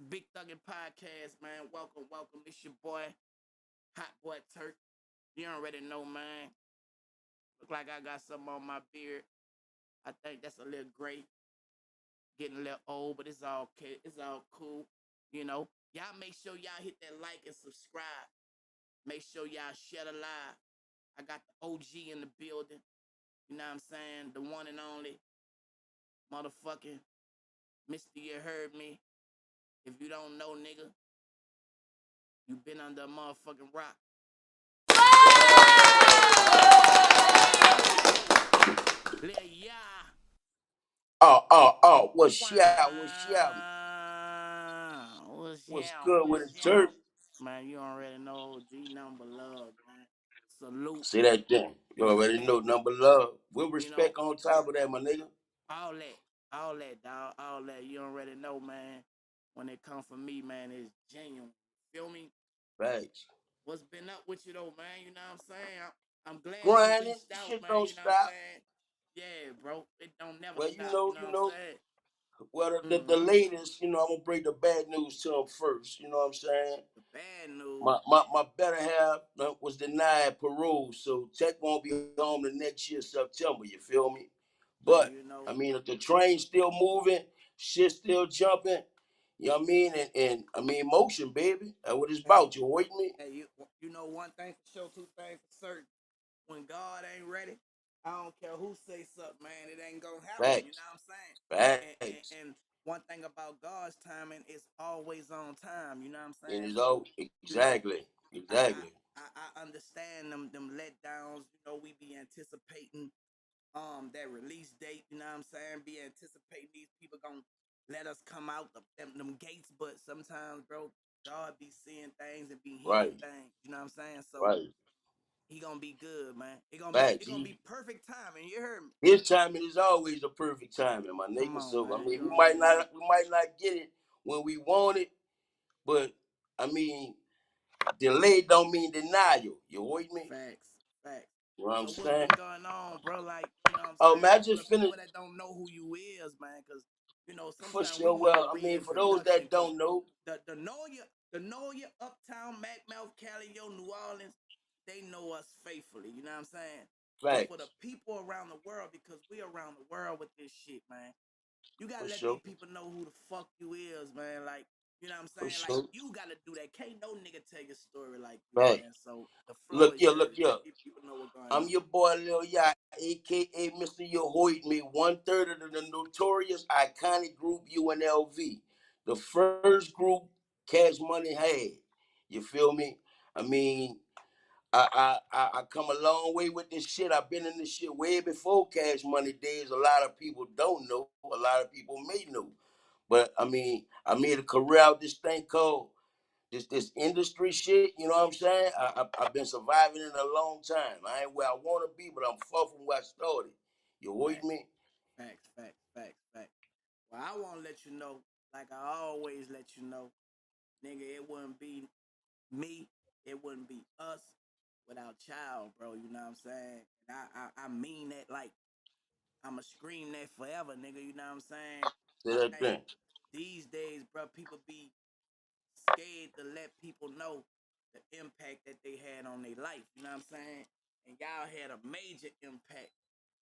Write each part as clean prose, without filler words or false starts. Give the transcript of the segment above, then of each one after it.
Big Thuggin Podcast, man. Welcome, welcome. It's your boy, Hot Boy Turk. You already know, man. Look like I got something on my beard. I think that's a little gray, getting a little old, but it's all okay. It's all cool. You know, y'all make sure y'all hit that like and subscribe. Make sure y'all share the live. I got the OG in the building. You know what I'm saying? The one and only motherfucking Mr. You heard me. If you don't know, nigga, you been under a motherfucking rock. Lil yeah. What's up? What's good with What's the y'all? Turk? Man, you already know D number love, man. Salute. Say that thing. You already know Respect. number love. With You know, respect on top of that, my nigga. all that. All that, dog. All that. You already know, man. When it come from me, man, it's genuine. Feel me? Facts. What's been up with you though, man? You know what I'm saying? I'm glad you Grinding, reached out, shit man. don't You know what I'm stop. saying? Yeah, bro. It don't never Well, stop. You know what I'm saying? well, the Mm-hmm. latest, I'm gonna break the bad news to them first. You know what I'm saying? The bad news. My better half was denied parole, so Tech won't be home the next year, September. You feel me? Man, But you know. I mean, if the train's still moving, shit still jumping, you know what I mean? And I mean, motion, baby. That's what it's Hey, about. You with me? hey, you know one thing for sure, two things for certain. When God ain't ready, I don't care who say something, man. It ain't gonna happen. You Facts. know what I'm saying? Facts. And one thing about God's timing is always on time. You know what I'm And saying? it's So, all you know, exactly. I Exactly. I understand them letdowns. You know, we be anticipating that release date. You know what I'm saying? Be anticipating these people gonna let us come out them gates, but sometimes, bro, God be seeing things and be hearing Right. things. You know what I'm saying? So Right. he gonna be good, man. It Facts. gonna be perfect timing. You heard me? His timing is always a perfect timing, my Come nigga. on, So I man. mean, You already know. we might not get it when we want it, but I mean, delay don't mean denial. You with me? Facts, facts. You know what I'm So what's saying? been going on, bro? Like, you know what I'm Oh man, I saying? For the just people finished that don't know who you is, man, because you know, for sometimes we sure. need a Well, I mean, for those reintroduction that because don't know, the know your uptown Mac Mouth Cali, yo, New Orleans, they know us faithfully, you know what I'm saying? But for the facts people around the world, because we around the world with this shit, man, you gotta for let these sure, people know who the fuck you is, man. Like, you know what I'm for saying? Like, sure. you gotta do that. Can't no nigga tell your story like you, Facts. man. So the floor is Look yours. here. Let these people know what's going I'm on. your boy Lil Yacht, aka Mr. Yahoyt Me, 1/3 of the notorious iconic group UNLV. The first group Cash Money had. You feel me? I mean, I come a long way with this shit. I've been in this shit way before Cash Money days. A lot of people don't know. A lot of people may know. But I mean, I made a career out this thing called this industry shit. You know what I'm saying? I've been surviving it a long time. I ain't where I want to be, but I'm far from where I started. You with Facts, me? facts. Well, I want to let you know, like I always let you know, nigga, it wouldn't be me, it wouldn't be us without child, bro. You know what I'm saying? And I mean that like I'ma scream that forever, nigga. You know what I'm saying? Say I that think thing. these days, bro, people be scared to let people know the impact that they had on their life. You know what I'm saying? And y'all had a major impact,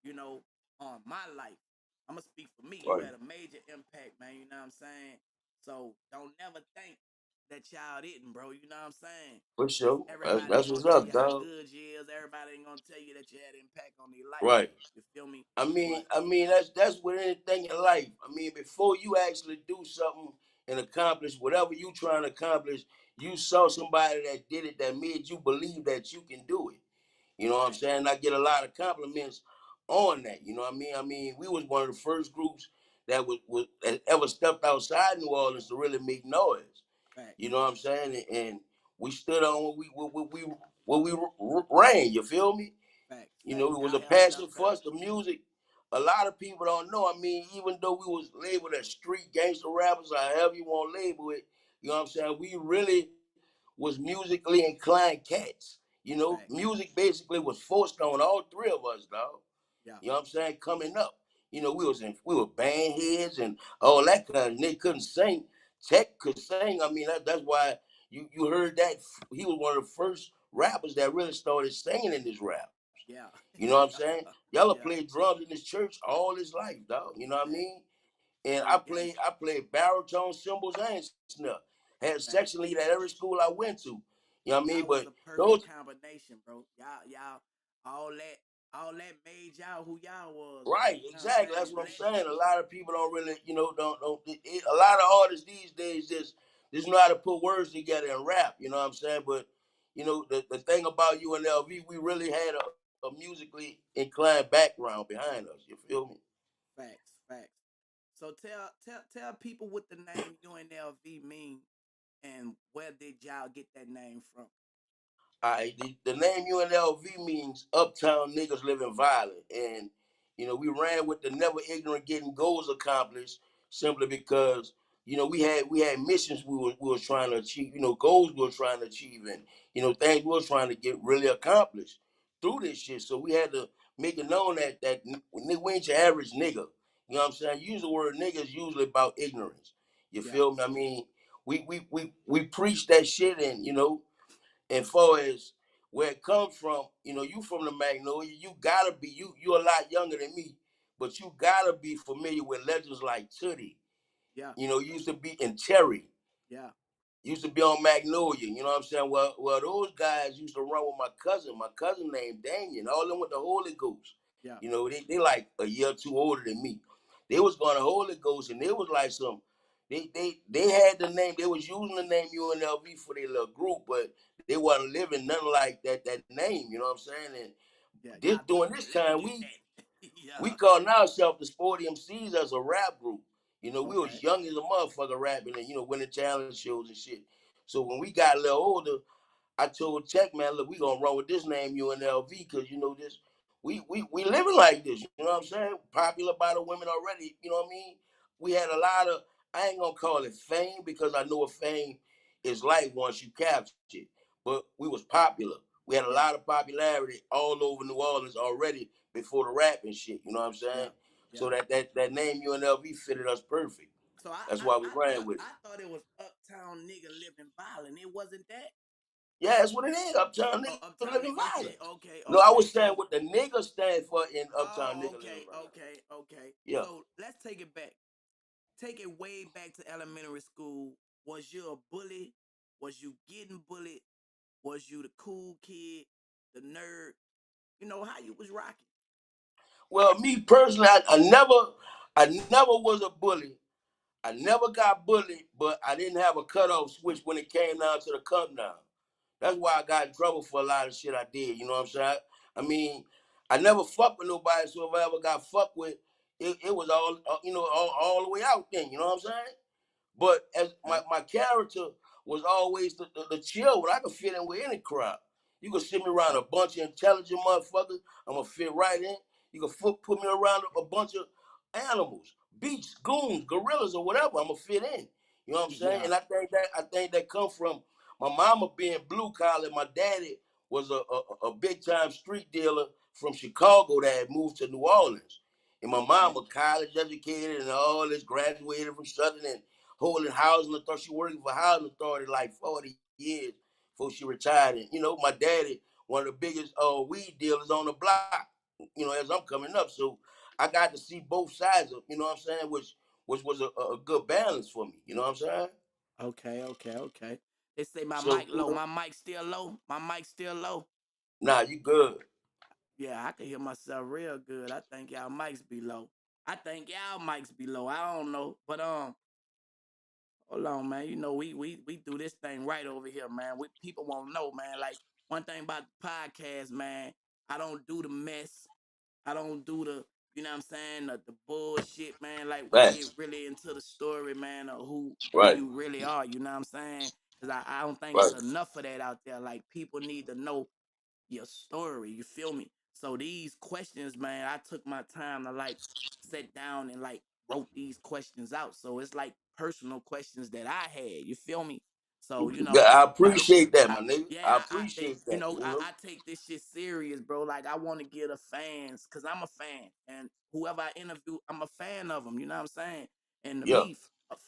you know, on my life. I'm gonna speak for me. You Right. had a major impact, man. You know what I'm saying? So don't never think that y'all didn't, bro. You know what I'm saying? For Because sure. everybody That's ain't what's gonna tell up, you how dog. good you is. Everybody ain't gonna tell you that you had impact on their life. Right. You feel me? But I mean that's with anything in life. I mean, before you actually do something and accomplish whatever you trying to accomplish, you saw somebody that did it that made you believe that you can do it. You know what I'm fact, saying? I get a lot of compliments on that. You know what I mean? I mean, we was one of the first groups that ever stepped outside New Orleans to really make noise. fact, You know what I'm saying? And we stood on what we ran. You feel me? You know, facts. it was Y'all a held it up, passion for fam. us. The music. A lot of people don't know. I mean, even though we was labeled as street gangster rappers, or however you want to label it, you know what I'm saying? We really was musically inclined cats. You know, Fact, music basically was forced on all three of us, dog. yeah, You know what I'm saying? Coming up. You know, we were band heads and all that kind of, and they couldn't sing. Tech could sing. I mean, that's why you heard that he was one of the first rappers that really started singing in this rap. Yeah. You know what I'm Yeah. saying? Y'all Yeah. played drums in this church all his life, dog. You know what I Fact. mean? And I Straight played gangster. I played baritone, cymbals, and snuff. Had Fact. section lead at every school I went to. You know what I mean? Y'all was But a perfect those combination, bro. Y'all, all that, all that made y'all who y'all was, bro. right, You know what I'm exactly. That's saying? what I'm Legends. saying. A lot of people don't really, don't. A lot of artists these days just know how to put words together and rap. You know what I'm saying? But the thing about UNLV, we really had a musically inclined background behind us. You feel me? Facts. Facts. So tell people what the name UNLV mean and where did y'all get that name from? The name UNLV means Uptown Niggas Living Violent. And, we ran with the never ignorant getting goals accomplished simply because, we had missions we was trying to achieve, goals we were trying to achieve and, things we were trying to get really accomplished through this shit. So we had to make it known that we ain't your average nigga. You know what I'm saying? Use the word nigga is usually about ignorance. You Yeah. feel me? I mean, we preach that shit and, and far as where it comes from, you from the Magnolia, you gotta be you a lot younger than me, but you gotta be familiar with legends like Tootie. Yeah. Used to be in Cherry, Yeah. used to be on Magnolia. You know what I'm saying? Well, those guys used to run with my cousin named Damien. All of them with the Holy Ghost. Yeah. They like a year or two older than me. They was going to Holy Ghost, and they was like some. They had the name. They was using the name UNLV for their little group, but they wasn't living nothing like that name. You know what I'm saying? And Yeah. this Y'all during couldn't this time, replicate we that. we Yeah. calling ourselves the Sporty MCs as a rap group. We was Okay. young as a motherfucker rapping and winning challenge shows and shit. So when we got a little older, I told Tech, man, look, we gonna run with this name UNLV because this we living like this. You know what I'm saying? Popular by the women already. You know what I mean? We had a lot of, I ain't gonna call it fame because I know what fame is like once you capture it. But we was popular. We had a Yeah. lot of popularity all over New Orleans already before the rap and shit. You know what I'm Yeah. saying? Yeah. So that name UNLV fitted us perfect. So I, That's I why we I ran thought with it. I thought it was uptown nigga living violent. It wasn't that. Yeah, that's what it is. Uptown Oh, niggas uptown living nigga. Okay. violent. Okay. No, I Okay. was saying So what the nigga stand for in Uptown oh, nigga living okay. violent. Okay. Okay. Yeah. So let's take it back. Take it way back to elementary school. Was you a bully? Was you getting bullied? Was you the cool kid, the nerd? You know how you was rocking. Well, me personally, I never was a bully. I never got bullied, but I didn't have a cutoff switch when it came down to the come down. That's why I got in trouble for a lot of shit I did. You know what I'm saying? I mean, I never fucked with nobody, so if I ever got fucked with, it was all all the way out then. You know what I'm saying? But as my, Okay. my character was always the chill one. I could fit in with any crowd. You could sit me around a bunch of intelligent motherfuckers. I'm gonna fit right in. You could put me around a bunch of animals, beasts, goons, gorillas, or whatever. I'm gonna fit in. You know what I'm saying? Yeah. And I think that come from my mama being blue collar. My daddy was a big time street dealer from Chicago that had moved to New Orleans. And my Okay. mama college educated and all this, graduated from Southern and holding housing authority. She working for housing authority like 40 years before she retired. And my daddy, one of the biggest weed dealers on the block. As I'm coming up, so I got to see both sides of what I'm saying, which was a good balance for me. You know what I'm saying? Okay. Okay. Okay. They say my So mic low. My mic still low. My mic still low. nah, you good. Yeah, I can hear myself real good. I think y'all mics be low. I think y'all mics be low. I don't know, but hold on, man. You know we do this thing right over here, man. We people won't know, man. Like one thing about the podcast, man. I don't do the mess. I don't do the, you know what I'm saying, the bullshit, man. Like we get Facts. really into the story, man, of who Right. you really are. You know what I'm saying? Because I don't think it's Right. enough of that out there. Like people need to know your story. You feel me? So these questions, man, I took my time to like sit down and like wrote these questions out. So it's like personal questions that I had. You feel me? So Yeah, I I, appreciate that, I my nigga. yeah, I they, appreciate that. I take this shit serious, bro. Like I want to get a fans, cause I'm a fan, and whoever I interview, I'm a fan of them. You know what I'm saying? And to Yeah. me,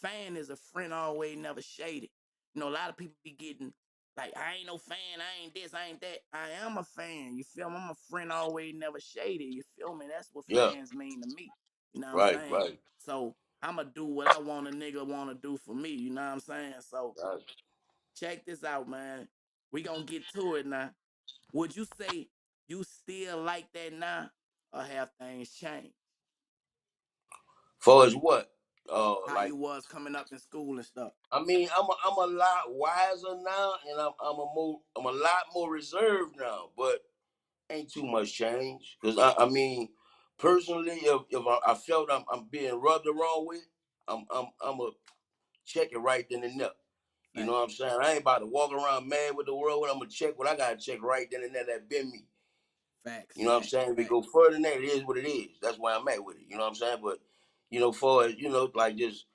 fan is a friend always, never shaded. You know, a lot of people be getting like, I ain't no fan, I ain't this, I ain't that. I am a fan. You feel me? I'm a friend always, never shaded. You feel me? That's what Yeah. fans mean to me. You know what I'm Right. saying? Right. So I'ma do what I want a nigga wanna do for me. You know what I'm saying? So Right. check this out, man. We gonna get to it now. Would you say you still like that now, or have things changed? For as what? How Like you was coming up in school and stuff? I mean, I'm a lot wiser now, and I'm a lot more reserved now. But ain't too much change because I mean, personally, if I felt I'm being rubbed the wrong way, I'm a check it right then and there. You know Facts, what I'm saying? I ain't about to walk around mad with the world. When I'm gonna check what I gotta check right then and there. That been me. facts, You know what I'm facts, saying? If it facts. go further than that, it is what it is. That's why I'm at with it. You know what I'm saying? But for like just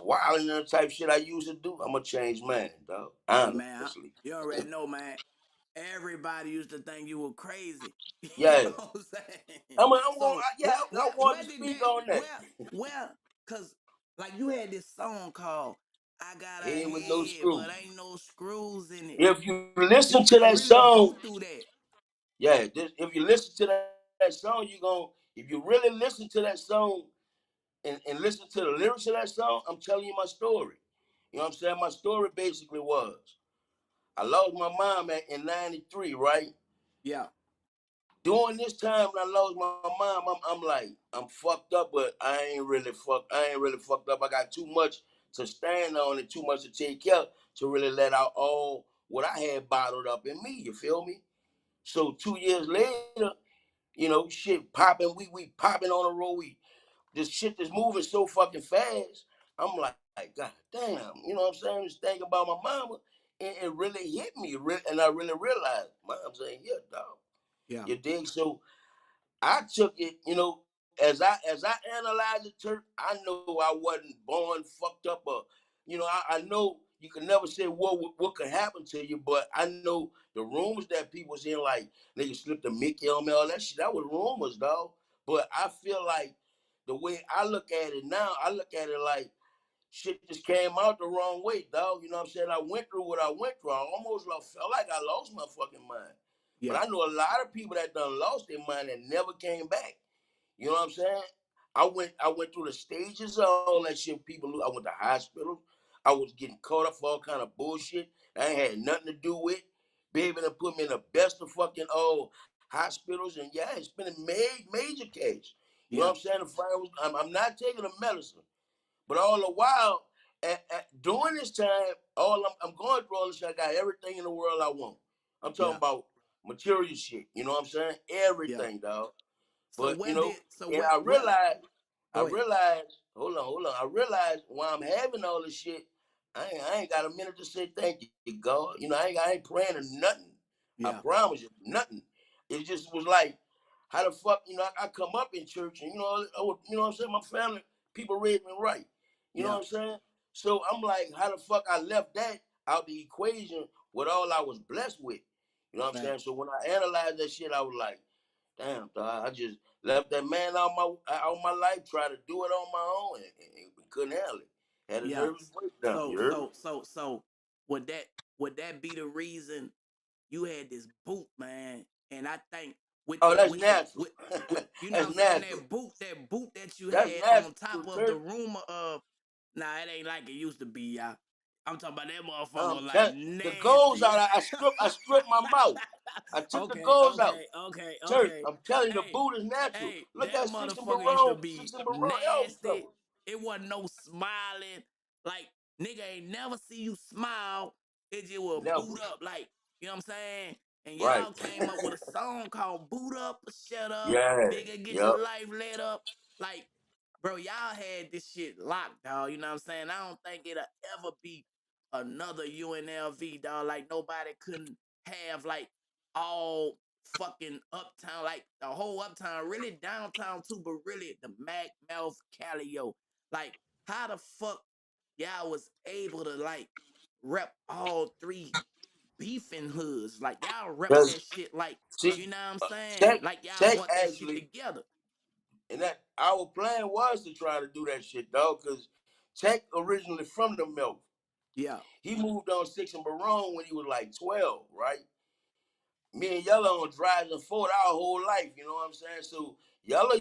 wilding and type shit I used to do, I'm a changed man, dog. Hey man, Honestly. you already know, man. Everybody used to think you were crazy. You Yeah. know what I'm saying? I'm going. So Yeah, I where wanted to did speak that on that. where cause like you had this song called I Got a Head with no Head, screws. but ain't no screws in it. If you listen You to gotta that really song, go through that. yeah, if you listen to that song, you going if you really listen to that song and listen to the lyrics of that song, I'm telling you my story. You know what I'm saying? My story basically was I lost my mom in '93, right? Yeah, During this time when I lost my mom, I'm like, I'm fucked up, but I ain't really fucked up. I got too much to stand on and too much to take care of to really let out all what I had bottled up in me. You feel me? So 2 years later, shit popping, we popping on the road. This shit that's moving so fucking fast. I'm like, God damn, you know what I'm saying? Just thinking about my mama, and it really hit me, and I really realized, mom's saying, yeah, dog. yeah, You dig? So I took it, as I analyzed it, Turk, I know I wasn't born fucked up, or I know you can never say what could happen to you, but I know the rumors that people was in, like niggas slipped a Mickey on me, all that shit, that was rumors, dog. But I feel like the way I look at it now, I look at it like shit just came out the wrong way, dog. You know what I'm saying? I went through what I went through. I almost felt like I lost my fucking mind. But yeah, I know a lot of people that done lost their mind and never came back. You know what I'm saying? I went through the stages of all that shit. I went to hospitals. I was getting caught up for all kind of bullshit I ain't had nothing to do with. Baby done put me in the best of fucking hospitals, and yeah, it's been a major case. You know yeah, what I'm saying? I'm not taking the medicine. But all the while, during this time, I'm going through all this shit. I got everything in the world I want. I'm talking yeah, about material shit. You know what I'm saying? yeah. Everything, dog. So But where did so and where I go ahead. realized, hold on. I realized while I'm having all this shit, I ain't got a minute to say thank you, God. I ain't praying or nothing. I Yeah, promise you, nothing. It just was like, how the fuck, I come up in church and you know what I'm saying? My family, people raised me right. You know yeah, what I'm saying? So I'm like, how the fuck I left that out the equation with all I was blessed with. You know what I'm saying? facts. So when I analyzed that shit, I was like, damn, dog, I just left that man out my life, try to do it on my own, and couldn't handle it. Had a Yeah. nervous breakdown. So You heard me? so so so would that be the reason you had this boot, man? And I think Oh, that's natural. with you know what I'm That's saying, natural. that boot that you That's had on natural, top of the Turk. rumor of, nah, it ain't like it used to be, y'all. I'm talking about that motherfucker I'm was like telling the goals nasty. out. I stripped my mouth. I took the Okay, goals out. okay, okay, Turk, okay. I'm telling you, the Hey, boot is natural. hey, Look that at Six and motherfucker used to Barone, be Six and Barone album nasty. cover. It wasn't no smiling. Like, nigga ain't never see you smile. It just will Never. boot up. Like, you know what I'm saying? And Right. y'all came up with a song called Boot Up or Shut Up. Yeah. Nigga, get Yep. your life lit up. Like, bro, y'all had this shit locked, dog. You know what I'm saying? I don't think it'll ever be another UNLV, dog. Like, nobody couldn't have, like, all fucking uptown, like the whole uptown, really downtown too, but really the Mac, Mouth, Calio. Like, how the fuck y'all was able to like rep all three beefing hoods? Like y'all rep Because that shit like, see, you know what I'm uh, saying? Tech, Like y'all Tech brought that shit actually, together. and that our plan was to try to do that shit, dog. Because Tech originally from the Milk. Yeah. He moved on 6 and Barone when he was like 12, right? Me and Yella on drives and Ford our whole life, you know what I'm saying? So Yella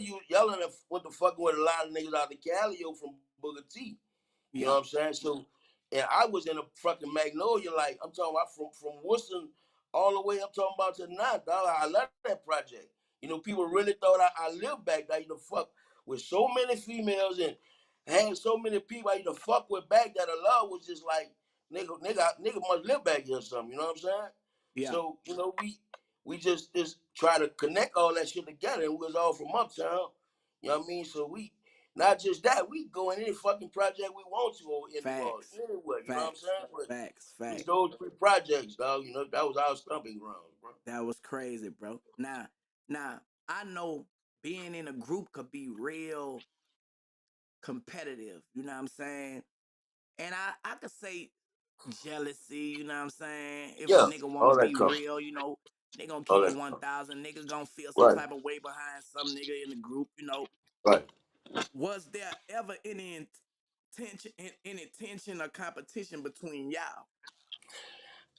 went to fucking with a lot of niggas out the Callio from Booker T. You know Yeah. what I'm saying? So, and I was in a fucking Magnolia, like I'm talking about from Worcester all the way. I'm talking about to now, dog. I love that project. You know, people really thought I lived back there. You know, fuck with so many females and had so many people I used to fuck with back that a love was just like nigga must live back here or something. You know what I'm saying? Yeah. So you know we just try to connect all that shit together, and we was all from uptown. You know what I mean? So we not just that, we go in any fucking project we want to or in New Orleans, Facts. anywhere, you know what I'm Facts. saying? But Facts. it's Facts. those 3 projects, dog, you know, that was our stomping grounds, bro. That was crazy, bro. Now, I know being in a group could be real competitive. You know what I'm saying? And I could say jealousy. You know what I'm saying? If a Yeah, nigga want to all that be come. real, they gonna All keep it that come. 1,000. Nigga gonna feel some Right, type of way behind some nigga in the group. right. Was there ever any tension or competition between y'all?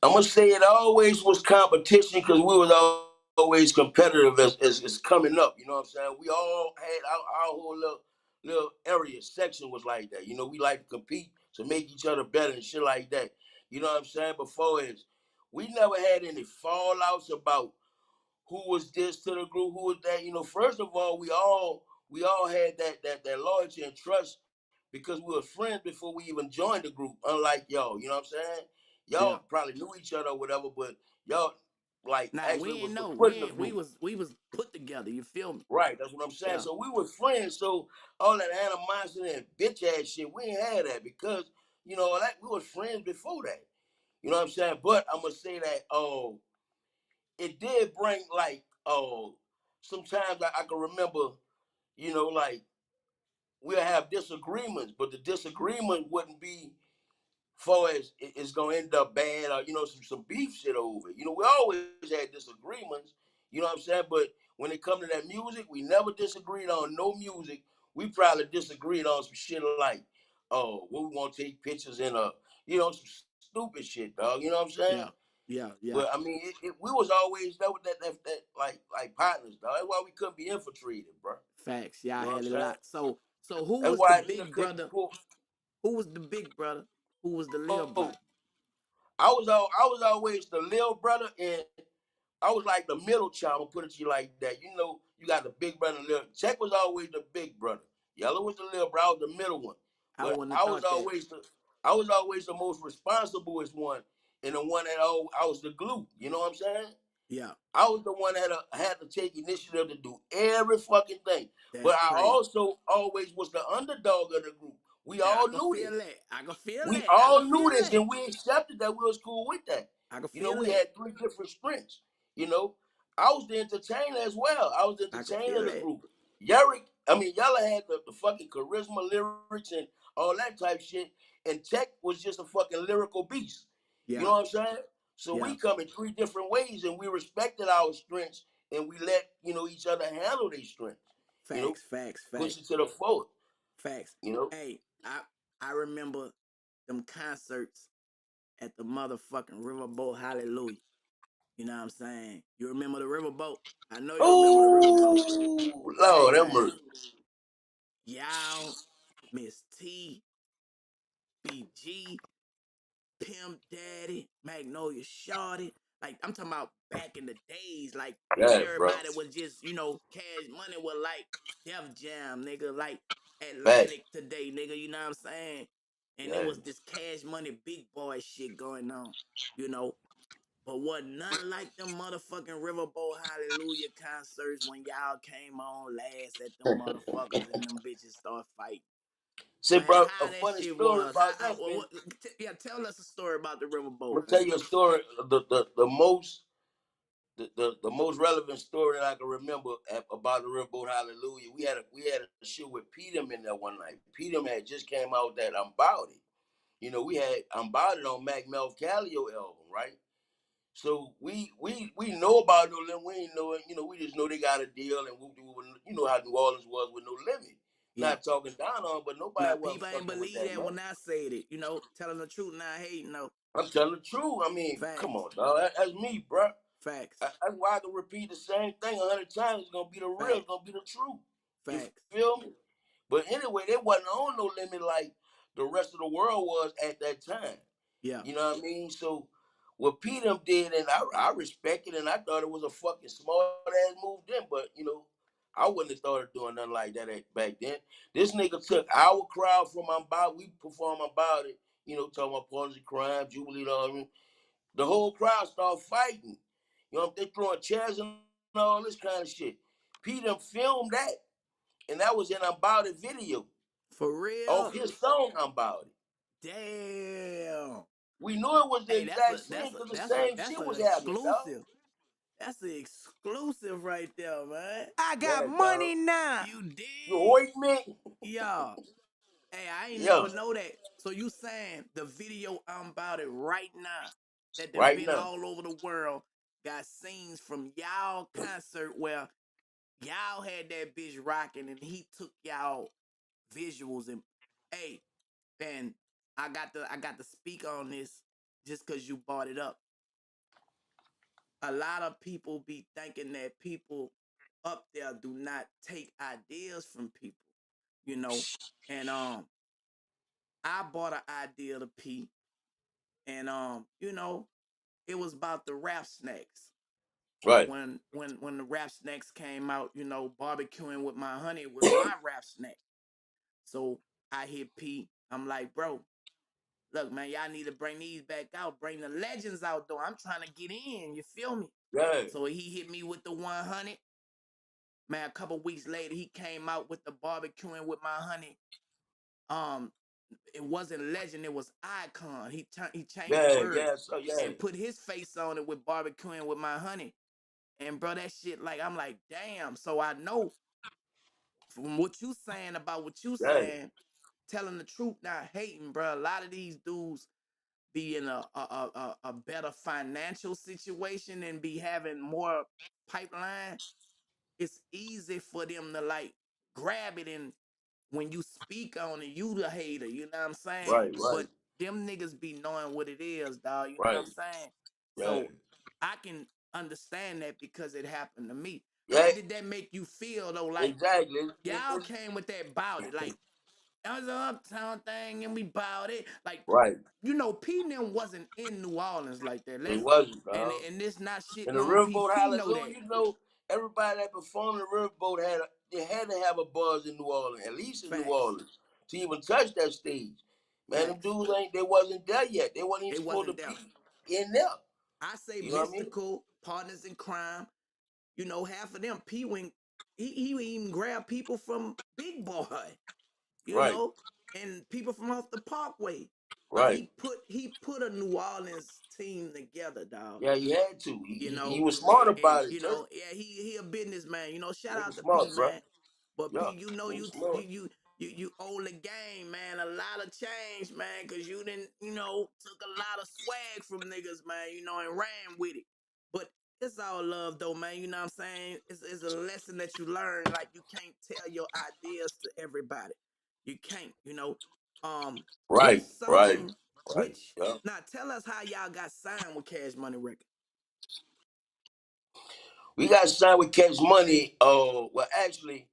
I'm gonna say it always was competition because we was always competitive as coming up. You know what I'm saying? We all had our whole little area section was like that. You know, we like to compete to make each other better and shit like that. You know what I'm saying? Before is we never had any fallouts about who was this to the group, who was that. You know, first of all, we all had that loyalty and trust because we were friends before we even joined the group. Unlike y'all, you know what I'm saying? Y'all Yeah. probably knew each other or whatever, but y'all like Nah, actually we was ain't know. put in the We group. was put together. You feel me? Right, that's what I'm saying. Yeah. So we were friends. So all that animosity and bitch ass shit, we ain't had that because you know like we were friends before that. You know what I'm saying? But I'm gonna say that it did bring like sometimes I can remember, you know, like we'll have disagreements, but the disagreement wouldn't be far as it's gonna end up bad or you know some beef shit over it. You know, we always had disagreements, you know what I'm saying? But when it come to that music, we never disagreed on no music. We probably disagreed on some shit like, oh, what we want to take pictures in you know, some stupid shit, dog. You know what I'm saying? Yeah. Yeah. Yeah. But I mean, we was always that like partners, dog. That's why we couldn't be infiltrated, bro. Facts. You Y'all know what I'm had a saying? lot. So who That's was the why a nigga big couldn't brother? pull. Who was the big brother? Who was the little Oh, brother? I was always the little brother, and I was like the middle child. I'm gonna put it to you like that. You know, you got the big brother and little. Check was always the big brother. Yellow was the little brother. I was the middle one. I But wouldn't have thought that. I was always the most responsible one, and the one that I was the glue. You know what I'm saying? Yeah. I was the one that had to take initiative to do every fucking thing. But That's I crazy. also always was the underdog of the group. We And I all can knew feel this. that. I can feel We that. I can all knew feel this, that. and we accepted that we was cool with that. I can You know, feel we that. had 3 different strengths. You know, I was the entertainer as well. I was the I can entertainer feel of the that. group. Yella had the fucking charisma, lyrics, and all that type shit. And Tech was just a fucking lyrical beast. You know Yeah. what I'm saying? So we Yeah. come in 3 different ways, and we respected our strengths, and we let each other handle these strengths. You know, Facts. Facts. push Facts. it to the forward. Facts. You know. Hey, I remember them concerts at the motherfucking Riverboat Hallelujah. You know what I'm saying? You remember the Riverboat? I know you remember the Riverboat. Oh Hey Lord, that man, mercy. y'all, Miss T, BG, Pimp Daddy, Magnolia Shorty. Like I'm talking about back in the days, like when Yeah, bro. everybody was just, Cash Money was like Def Jam, nigga, like Fact. Atlantic today, nigga, you know what I'm saying? And it Yeah. was this Cash Money big boy shit going on, you know. But wasn't nothing like them motherfucking Riverboat Hallelujah concerts when y'all came on last at them motherfuckers and them bitches start fighting. See, Man, bro, a how that funny shit story was? about that, man. Yeah, tell us a story about the I'm Riverboat, gonna tell man. you a story. The most relevant story that I can remember about the Riverboat Hallelujah. We had a show with Peter in there one night. Peter had just came out that I'm About It. You know, we had I'm About It on Mac Melv Callio album, right? So we know about no limit. We ain't know it. You know, we just know they got a deal, and you know how New Orleans was with no limit. Yeah. Not talking down on, but Now nobody wasn't people ain't fucking with believe that, that man. when I said it, telling the truth, not hating, no. I'm telling the truth. I mean, come Facts. on, dog. That's me, bro. Facts. That's why I can repeat the same thing 100 times. It's gonna be the real. It's Facts. gonna be the truth. You Facts. feel me? But anyway, they wasn't on no limit like the rest of the world was at that time. Yeah. You know what I mean? So what P them did, and I respect it, and I thought it was a fucking smart ass move then. But I wouldn't have thought of doing nothing like that back then. This nigga took our crowd from about. We perform about it. Talking about partners in crime, Jubilee, the whole crowd started fighting. They throwing chairs and all this kind of shit. P them filmed that, and that was in About It video. For Off real? his song About It. Damn. We knew it was the Hey, that's exact a same that's a because the that's a same that's shit a was happening, dog. exclusive. That's an exclusive right there, man. I got Yeah, dog. money now. You You did? heard me? Yeah. Hey, I ain't Yeah, never know that. So you saying the video I'm about it right now that done right been now. all over the world got scenes from y'all concert where y'all had that bitch rocking and he took y'all visuals and hey, and I got to speak on this just cause you brought it up. A lot of people be thinking that people up there do not take ideas from people, you know. And I bought an idea to P and it was about the rap snacks. Right. When the rap snacks came out, barbecuing with my honey was my rap snack. So I hit P. I'm like, bro, look, man, y'all need to bring these back out. Bring the legends out, though. I'm trying to get in. You feel me? Yeah. So he hit me with the 100. Man, a couple weeks later, he came out with the barbecuing with my honey. Um, it wasn't legend, it was icon. He changed the Yeah. word Yeah. So yeah. and put his face on it with barbecuing with my honey. And bro, that shit, like, I'm like, damn. So I know from what you saying about what you Yeah. saying, telling the truth, not hating, bro. A lot of these dudes be in a better financial situation and be having more pipeline. It's easy for them to like grab it and when you speak on it, you the hater, you know what I'm saying? Right. Right. But them niggas be knowing what it is, dog, you know what Right. I'm saying? Yeah. So I can understand that because it happened to me. How Yeah. did that make you feel though? Like Exactly. y'all came with that bout it, like that was an uptown thing and we bowed it. Like, Right. P and them wasn't in New Orleans like that. It Let's wasn't, and dog. and this not And shitting the on Riverboat PP know Hallelujah, that. everybody that performed the Riverboat they had to have a buzz in New Orleans, at least in New Facts. Orleans, to even touch that stage. Man, them Facts. dudes they wasn't there yet. They wasn't even They supposed to wasn't be there. in there. I say You know what I mean? mystical, partners in crime. Half of them P went he would even grab people from Big Boy, you Right, know, and people from off the Parkway. Like right. he put a New Orleans team together, dog. Yeah, he had to. You He know, was smart and about it, too. yeah, he a businessman. Shout Nigga out to P, smart, bro. man. But P, Yeah, he was smart. you owe the game, man. A lot of change, man, cause you didn't, took a lot of swag from niggas, man. And ran with it. But it's all love, though, man. You know what I'm saying? It's a lesson that you learn. Like you can't tell your ideas to everybody. You can't, which Right, right, song? right. Which Yeah. now tell us how y'all got signed with Cash Money Records. We got signed with Cash Money. Well, actually,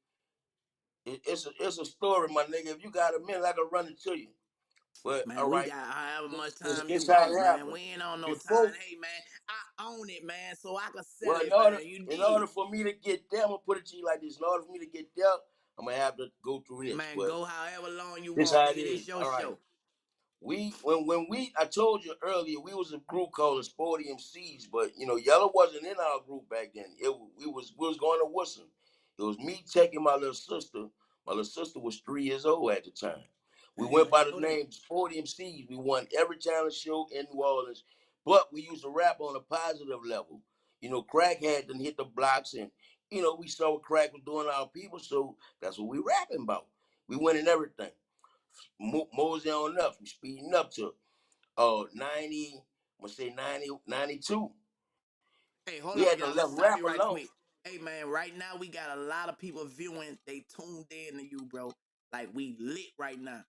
it's a story, my nigga. If you got a minute, I can run it to you. But Man, all we right, got however much time you this how want, it man. happened. We ain't on no time. Before, Hey, man, I own it, man, so I can sell well, it, man. You in did. order for me to get there, I'm gonna put it to you like this. In order for me to get there, I'm gonna have to go through this. Man, But go however long you this want, how it nigga. This is. your All right. show. I told you earlier, we was a group called the Sporty MCs, but Yellow wasn't in our group back then. We was going to Whistle. It was me taking my little sister. My little sister was 3 years old at the time. We Hey, went I by the know that. name Sporty MCs. We won every talent show in New Orleans, but we used to rap on a positive level. Crack had to hit the blocks, and we saw what crack was doing to our people, so that's what we rapping about. We winning everything. Mosey on up. We speeding up to 90, I'm gonna say 90, 92. Hey, We hold had on, to y'all. left Let's stop rap you right alone. quick. Hey, man, right now we got a lot of people viewing. They tuned in to you, bro. Like we lit right now.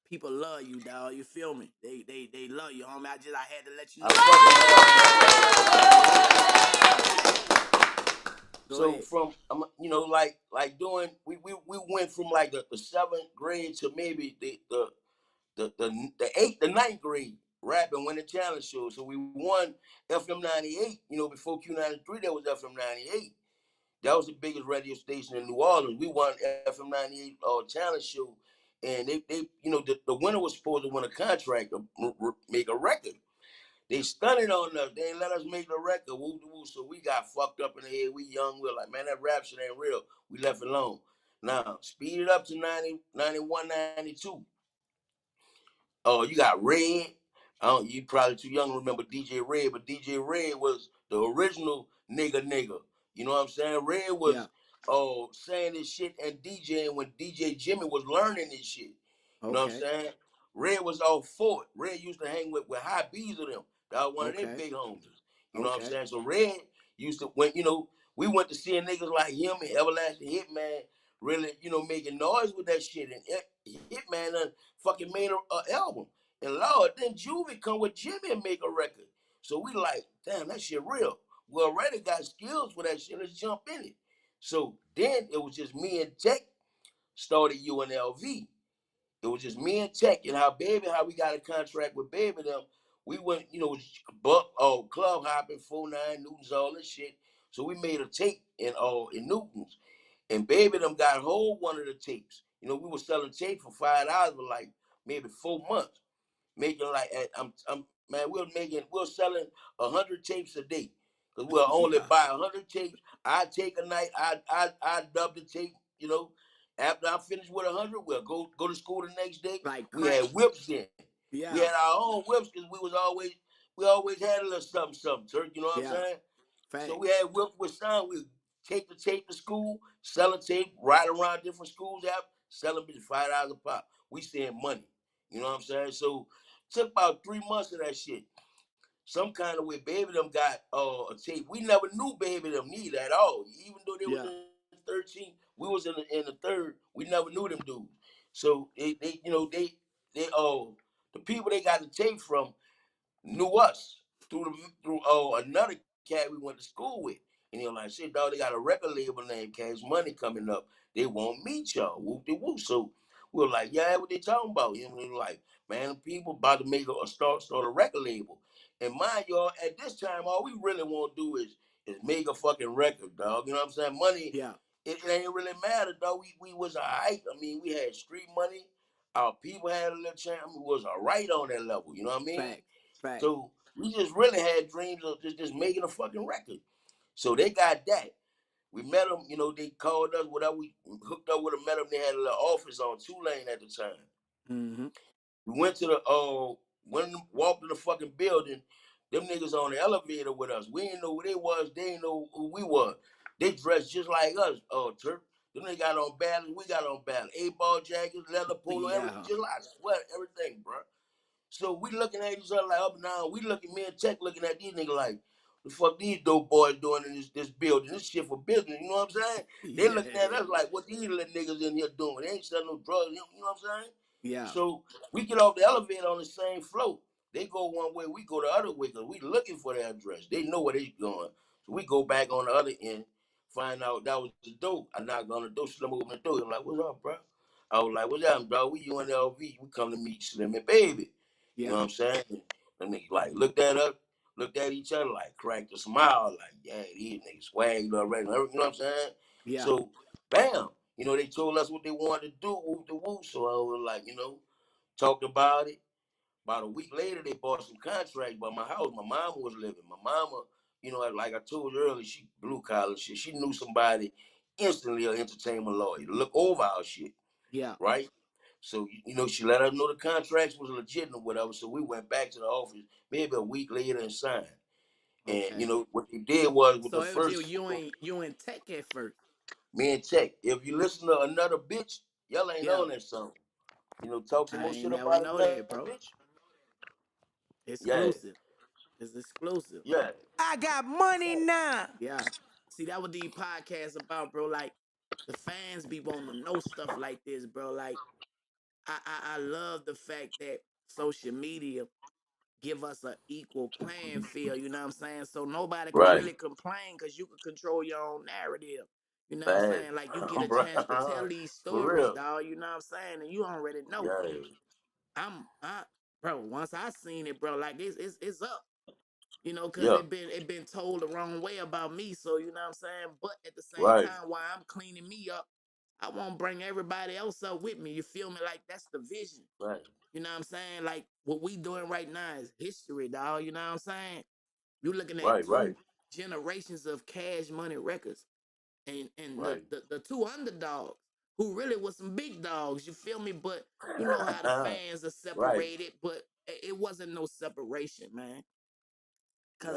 People love you, dog. You feel me? They love you, homie. I had to let you I know fucking that. love y'all. Y'all know what time it is. Go So ahead. from like doing we went from like the seventh grade to maybe the eighth, the ninth grade rapping winning challenge show. So we won FM 98. Before Q 93, there was FM 98. That was the biggest radio station in New Orleans. We won FM 98 challenge show, and the winner was supposed to win a contract to make a record. They stunted on us. They ain't let us make the record. Woo woo. So we got fucked up in the head. We young. We were like, man, that rap shit ain't real. We left it alone. Now, speed it up to 90, 91, 92. Oh, you got Red. You probably too young to remember DJ Red, but DJ Red was the original nigga. You know what I'm saying? Red Yeah. was saying this shit and DJing when DJ Jimmy was learning this shit. You know what I'm Okay. saying? Red was all for it. Red used to hang with high B's of them. That was one of their Okay. big homies. You know what I'm Okay. saying? So Red used to we went to seeing niggas like him and Everlasting Hitman really, making noise with that shit. And Hitman fucking made a album. And Lord, then Juvie come with Jimmy and make a record. So we like, damn, that shit real. We already got skills for that shit. Let's jump in it. So then it was just me and Tech started UNLV. It was just me and Tech and how we got a contract with Baby them. We went, club hopping, 49 Newtons, all this shit. So we made a tape in Newtons. And Baby them got hold one of the tapes. We were selling tapes for $5 for like maybe 4 months, making like I'm man, we're selling 100 tapes a day. Cause we'll only Yeah. buy 100 tapes. I take a night, I dub the tape, After I finish with 100, we'll go to school the next day. Like We crack. had whips then. We Yeah. had our own whips because we always had a little something, Turk, you know what I'm Yeah. saying? So we Facts. had whips with sound. We take the tape to school, sell a tape, ride around different schools out, sell them for $5 a pop. We saying money. You know what I'm saying? So took about 3 months of that shit. Some kind of way, Baby them got a tape. We never knew Baby them neither at all. Even though they was Yeah. in 13, we was in the third. We never knew them dudes. So the people they got the tape from knew us through another cat we went to school with. And he was like, shit, dog, they got a record label named Cash Money coming up. They won't meet y'all. Whoop de whoop. So we were like, yeah, what they talking about? And we were like, man, people about to make start a record label. And mind y'all, at this time, all we really want to do is make a fucking record, dog. You know what I'm saying? Money, Yeah. it ain't really matter, dog. We was alright. I mean, we had street money. Our people had a little chance. I mean, we was alright on that level. You know what I mean? Facts. Facts. So we just really had dreams of just making a fucking record. So they got that. We met them, they called us, whatever, we hooked up with them, met them. They had a little office on Tulane at the time. Mm-hmm. We went to walked to the fucking building. Them niggas on the elevator with us. We didn't know who they was. They didn't know who we was. They dressed just like us, Turk. Them they got on balance. We got on balance. 8-ball jackets, leather polo, everything. Yeah. Just like sweat, everything, bro. So we looking at each other like up and down. We looking, me and Tech looking at these niggas like, the fuck these dope boys doing in this building? This shit for business, you know what I'm saying? They Yeah. looking at us like, what these little niggas in here doing? They ain't selling no drugs, you know what I'm saying? Yeah. So we get off the elevator on the same float. They go one way, we go the other way, because we looking for their address. They know where they going. So we go back on the other end, find out that was the dope. I knocked on the door, Slim opened the door. I'm like, what's up, bro? I was like, what's up, dog? We UNLV. We come to meet Slim and Baby. You know Yeah. what I'm saying? And niggas like looked at us, looked at each other, like cracked a smile, like, yeah, these niggas swagged already. You know what I'm saying? Yeah. So, bam, they told us what they wanted to do, whoop the whoop. So I was like, talked about it. About a week later, they bought some contracts by my house. My mama was living. My mama, like I told you earlier, she blue collar shit. She knew somebody instantly, an entertainment lawyer, to look over our shit, Yeah. right? So, she let us know the contracts was legit or whatever. So we went back to the office maybe a week later and signed. And, Okay. what they did was with So the it was first, you and Tech at first. me and Tech, if you listen to Another Bitch, y'all ain't Yeah. on that song. Talk some I more ain't shit never about know Another that, bro. Bitch. Yeah, Exclusive. It's exclusive. yeah. I got money now. Yeah. See, that what these podcasts about, bro. Like, The fans be wanting to know stuff like this, bro. Like I love the fact that social media give us an equal playing field, you know what I'm saying? So nobody can Right. really complain because you can control your own narrative. You know what I'm Bad. saying? Like you get a Bro. chance to tell these For stories, real. dog. You know what I'm saying? And you already know. Yeah. I bro, once I seen it, bro, like it's up. You know, cause Yeah. it been told the wrong way about me. So you know what I'm saying? But at the same Right. time, while I'm cleaning me up, I won't bring everybody else up with me. You feel me? Like that's the vision. Right. You know what I'm saying? Like what we doing right now is history, dog. You know what I'm saying? You're looking at Right. Right. two generations of Cash Money records, and Right. the two underdogs who really was some big dogs. You feel me? But you know how the fans are Right. separated, but it wasn't no separation, man. Cause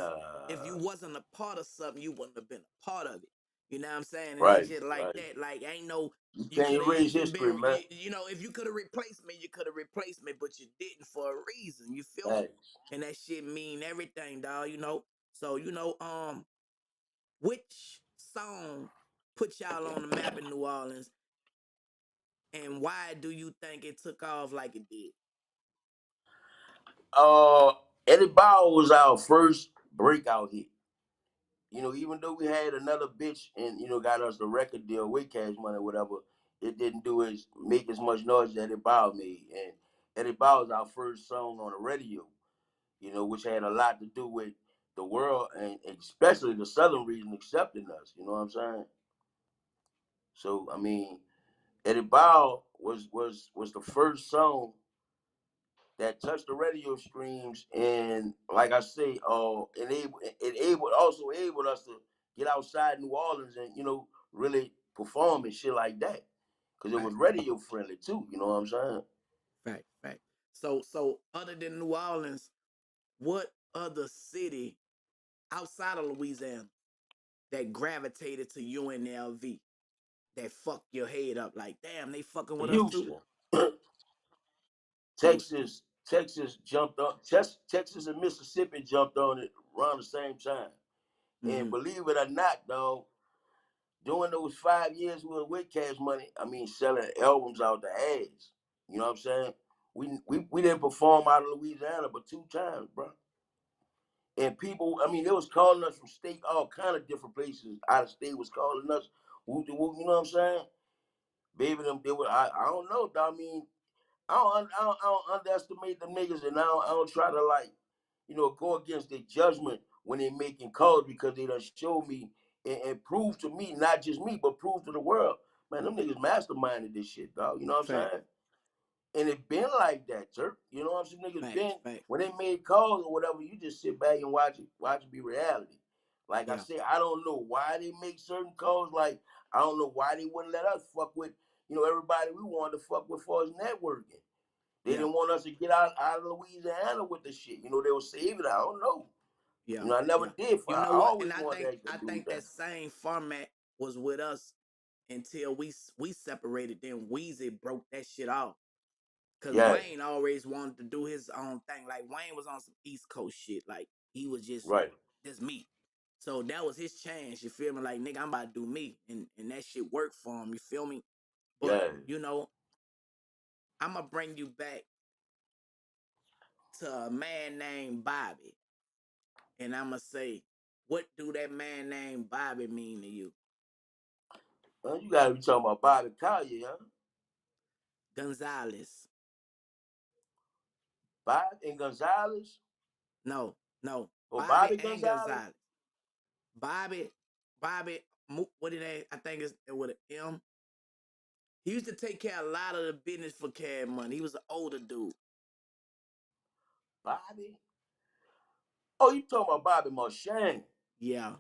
if you Nah. wasn't a part of something, you wouldn't have been a part of it. You know what I'm saying? And it's Right. just like Right. that. Like ain't no You you can't could have erase easily history, been man. you know, if you could have replaced me, you could have replaced me, but you didn't for a reason. You feel me? Thanks. And that shit mean everything, dog, you know. So, which song put y'all on the map in New Orleans and why do you think it took off like it did? Uh, Eddie Bauer was our first breakout hit. Even though we had another bitch and got us the record deal with Cash Money, or whatever, it didn't make as much noise as Eddie Bauer made. And Eddie Bauer was our first song on the radio. Which had a lot to do with the world and especially the Southern region accepting us. You know what I'm saying? So I mean, Eddie Bauer was the first song that touched the radio streams, and like I say, also enabled us to get outside New Orleans and really perform and shit like that, because it Fact, was radio friendly too. You know what I'm saying? fact. So other than New Orleans, what other city outside of Louisiana that gravitated to UNLV that fucked your head up? Like, damn, they fucking with us too. Houston, Houston. Texas jumped on. Texas and Mississippi jumped on it around the same time. And Mm-hmm. believe it or not, dog, during those 5 years we were with Cash Money, I mean, selling albums out the ass. You know what I'm saying? We didn't perform out of Louisiana but 2 times, bro. And people, I mean, they was calling us from state, all kind of different places out of state was calling us. Whoop de whoop, you know what I'm saying? Baby, them they were. I don't know, dog. I mean, I don't underestimate them niggas, and I don't try to like, go against their judgment when they making calls, because they done show me and prove to me, not just me, but prove to the world, man, them niggas masterminded this shit, dog. You know what I'm Fact, saying? And it been like that, Turk. You know what I'm saying? Niggas facts, been fact. when they made calls or whatever, you just sit back and watch it be reality. Like I Yeah, said, I don't know why they make certain calls. Like I don't know why they wouldn't let us fuck with, everybody we wanted to fuck with for us networking. They yeah, didn't want us to get out of Louisiana with the shit. They were saving. I don't know. yeah, I never yeah. did. You I know what? always And wanted to I do think that. that same format was with us until we separated. Then Weezy broke that shit off. Cause Yeah. Wayne always wanted to do his own thing. Like Wayne was on some East Coast shit. Like he was Right. just me. So that was his chance. You feel me? Like nigga, I'm about to do me, and that shit worked for him. You feel me? But Yeah. I'm gonna bring you back to a man named Bobby, and I'm gonna say, what do that man named Bobby mean to you? You gotta be talking about Bobby Collier, huh? Gonzalez. Bobby and Gonzalez No, no. or Bobby Bobby and Gonzalez. Gonzalez. Bobby, Bobby. What did they? I think it's with an M. He used to take care of a lot of the business for Cash Money. He was an older dude. Bobby. Oh, you talking about Bobby Marchand? Yeah,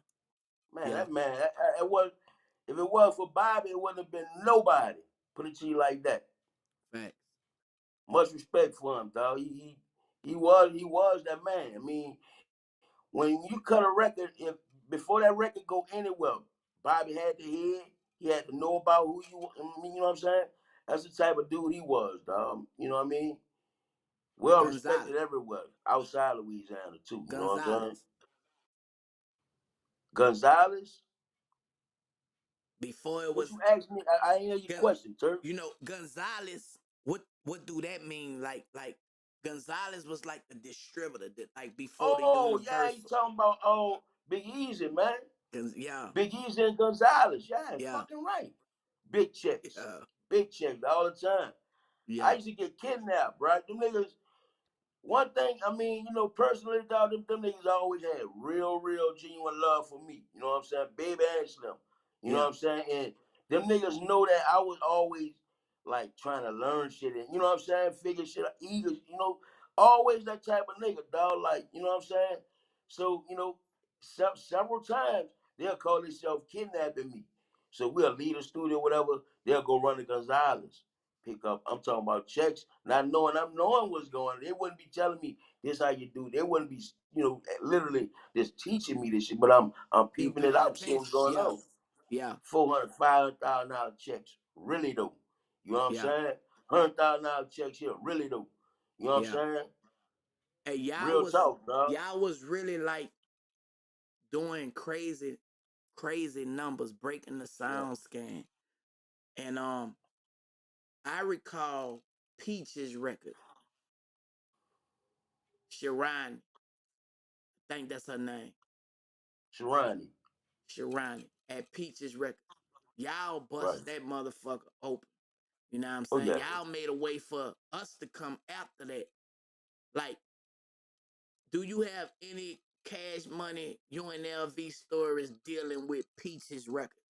Man, yeah. that man, it was. If it wasn't for Bobby, it wouldn't have been nobody. Put it to you like that. Facts. Much respect for him, dog. He was that man. I mean, when you cut a record, if before that record go anywhere, Bobby had the head. He had to know about who you. I mean, you know what I'm saying? That's the type of dude he was, dog. You know what I mean? Well Gonzalez. respected everywhere outside Louisiana too. You know what I'm saying? Gonzalez. Gonzalez. Before it What was you asked me? I ain't hear your question, Turk. you know, Gonzalez. What do that mean? Like Gonzalez was like the distributor, that, like before the Oh yeah, you Universal. talking about Big Easy, man. Yeah, Big Easy and Gonzalez. Yeah, yeah, fucking right. Big checks. yeah, Big checks all the time. I yeah, used to get kidnapped, right? Them niggas. One thing, I mean, you know, personally, dog, them niggas always had real, genuine love for me. You know what I'm saying? Baby and Slim. You know what yeah. I'm saying? And them niggas know that I was always like trying to learn shit and, you know what I'm saying? Figure shit out, eager, you know, always that type of nigga, dog. Like, you know what I'm saying? So, you know, several times they'll call themselves kidnapping me. So we'll leave the studio, whatever, they'll go run to Gonzalez pick up. I'm talking about checks, not knowing. I'm knowing what's going on. They wouldn't be telling me this how you do. They wouldn't be, you know, literally just teaching me this shit. But I'm You peeping it paying out, seeing what's attention? going Yeah, on. yeah, 400, $500,000 checks, really though. You know what I'm yeah, saying? $100,000 checks here, really though. You know what I'm yeah. saying? And Real talk, dog. y'all was really like doing crazy numbers, breaking the Yeah. sound scan. And I recall Peach's record, Shirani. I think that's her name. Sharani. Shirani at Peach's record. Y'all Right. bust that motherfucker open. You know what I'm Oh saying? yeah. Y'all made a way for us to come after that. Like, do you have any Cash Money UNLV stories dealing with Peach's record?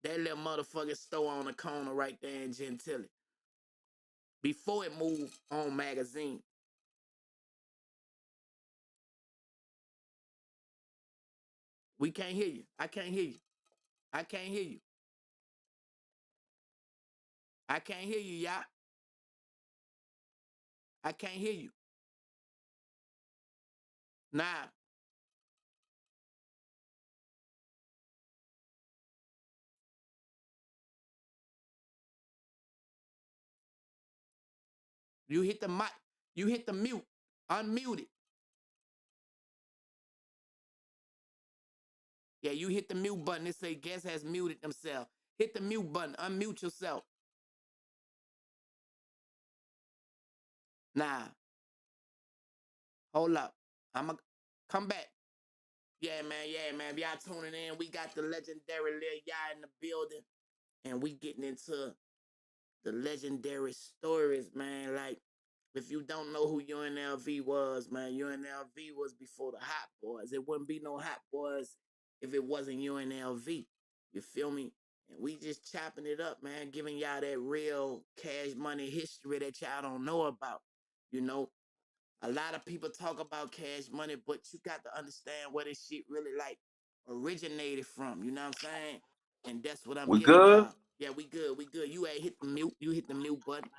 That little motherfucking store on the corner right there in Gentilly. Before it moved on magazine. We can't hear you. I can't hear you. I can't hear you. I can't hear you, y'all. I can't hear you. Nah, you hit the mic. You hit the mute. Unmute it. Yeah, you hit the mute button. It say guest has muted themselves. Hit the mute button. Unmute yourself. Nah, hold up. I'ma come back. Yeah, man. Yeah, man. If y'all tuning in, we got the legendary Lil Y'all in the building, and we getting into the legendary stories, man. Like, if you don't know who UNLV was, man, UNLV was before the Hot Boys. It wouldn't be no Hot Boys if it wasn't UNLV. You feel me? And we just chopping it up, man, giving y'all that real Cash Money history that y'all don't know about. You know, a lot of people talk about Cash Money, but you got to understand where this shit really like originated from. You know what I'm saying? And that's what I'm We giving good? y'all. Yeah, we good. We good. You ain't hit the mute. You hit the mute button.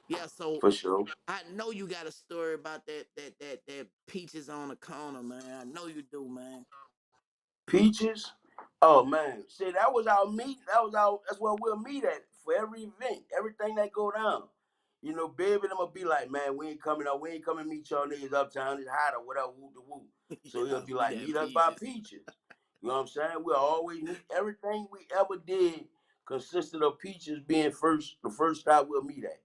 Yeah, so For sure. I know you got a story about that peaches on the corner, man. I know you do, man. Peaches. Oh man, see that was our meet. That's where we'll meet at for every event, everything that go down. You know, baby, them will be like, man, we ain't coming out. We ain't coming meet y'all niggas uptown. It's hot or whatever. Woo the woo. So he'll Yeah, be meet like, at meet us by peaches. Peaches. You know what I'm saying? We'll always meet. Everything we ever did consisted of Peaches being the first stop we'll meet at.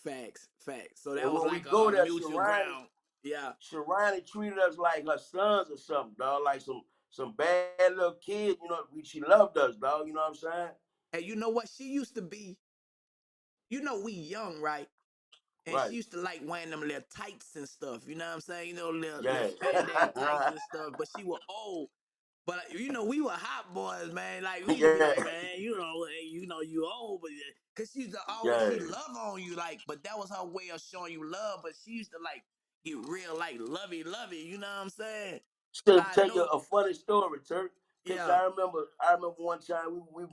Facts, facts. So that And was when we like go a there, mutual ground. Yeah. Sharani treated us like her sons or something, dog. Like some bad little kid, you know. She loved us, dog. You know what I'm saying? And you know what? She used to be, we young, right? And she Right. used to like wearing them little tights and stuff. You know what I'm saying? Little Yeah. spandex tights and stuff. But she was old. But we were hot boys, man. Like we used to be yeah. like, man, hey, you old, but cause she used to always Yeah. she love on you, like, but that was her way of showing you love. But she used to like get real like lovey, you know what I'm saying? So To I tell you know, a funny story, Turk. Cause yeah, I remember one time we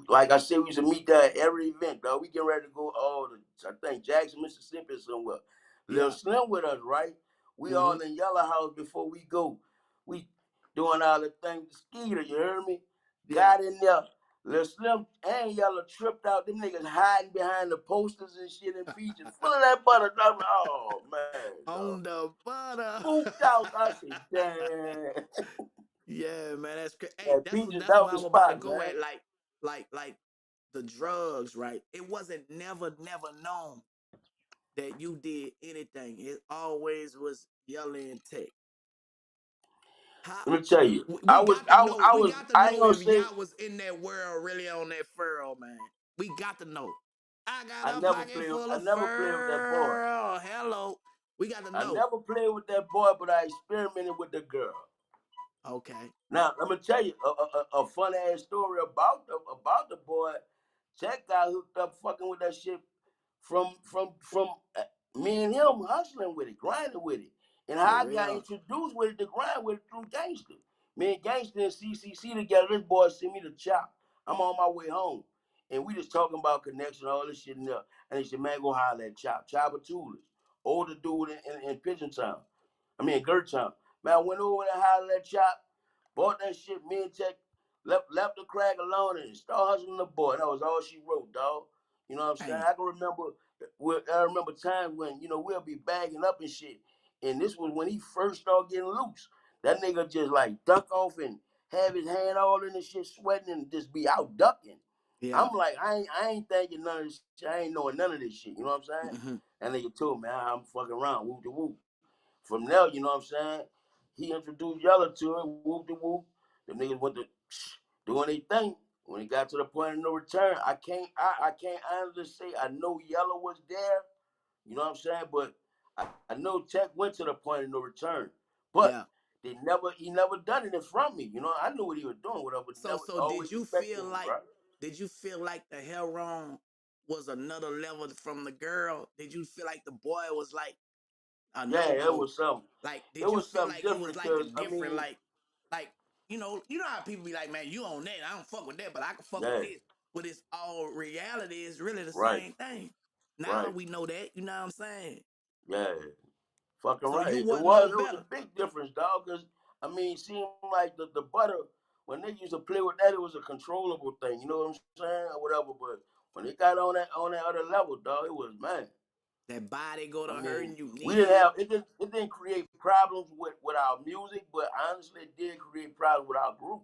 like I said we used to meet there at every event, dog. We getting ready to go I think Jackson, Mississippi or somewhere. Lil yeah, Slim with us, right? We mm-hmm, all in Yellow House before we go. We doing all the things with Skeeter, you heard me? yeah, Got in there. Lil Slim and Yellow tripped out. Them niggas hiding behind the posters and shit and Peaches. Full of that butter. Dog. Oh man, dog. on the butter. Spooked out. I said, damn. Yeah, man, that's crazy. Hey, That peaches that's out what I the was about to spot, go man. at. Like the drugs, right? It wasn't never known that you did anything. It always was yelling and tech. How Let me tell you, we got to know. We got to I ain't know gonna if say y'all was in that world really on that furrow, man. We got to know. I got a pocket full I of never played with that boy. fur. Hello. We got to I know. never played with that boy, but I experimented with the girl. Okay. Now, let me tell you a fun ass story about the boy. Tech got hooked up fucking with that shit from me and him hustling with it, grinding with it. And For how I got real. introduced with it to grind with it through Gangster. Me and Gangster and CCC together, this boy sent me the chop. I'm on my way home. And we just talking about connection, all this shit in there. And he said, man, go holler at Chop. Chopper Toolers. Older dude in Pigeon Town. I mean, Gert Town. Man, I went over there, hollered at Chop. Bought that shit, me and Tech left the crack alone and started hustling the boy. That was all she wrote, dog. You know what I'm saying? Damn. I remember times when, we'll be bagging up and shit. And this was when he first started getting loose. That nigga just like duck off and have his hand all in the shit, sweating and just be out ducking. Yeah. I'm like, I ain't thinking none of this shit. I ain't knowing none of this shit. You know what I'm saying? Hmm. And nigga told me, I'm fucking around, whoop de whoop. From there, you know what I'm saying? He introduced Yella to it, whoop de whoop. The niggas went to doing their thing. When it got to the point of no return, I can't honestly say I know Yella was there, you know what I'm saying? But I know Tech went to the point of no return. But Yeah. he never done it in front of me. You know, I knew what he was doing, whatever, So never so always respected me, bro. did you feel like the Heron was another level from the girl? Did you feel like the boy was like a Yeah, no go? Like, it did you was feel something like it was different like a because I different, mean, like you know how people be like, man, you on that? I don't fuck with that, but I can fuck with yeah, this. But it's all reality is really the right, same thing. Now right, we know that. You know what I'm saying? yeah. Fucking So right. you It wasn't no was. It was better. a big difference, dog. Cause I mean, it seemed like the butter when they used to play with that, it was a controllable thing. You know what I'm saying, or whatever. But when it got on that other level, dog, it was man. That body go to I mean, hurting, you we didn't need it. have it didn't create problems with our music, but honestly, it did create problems with our group.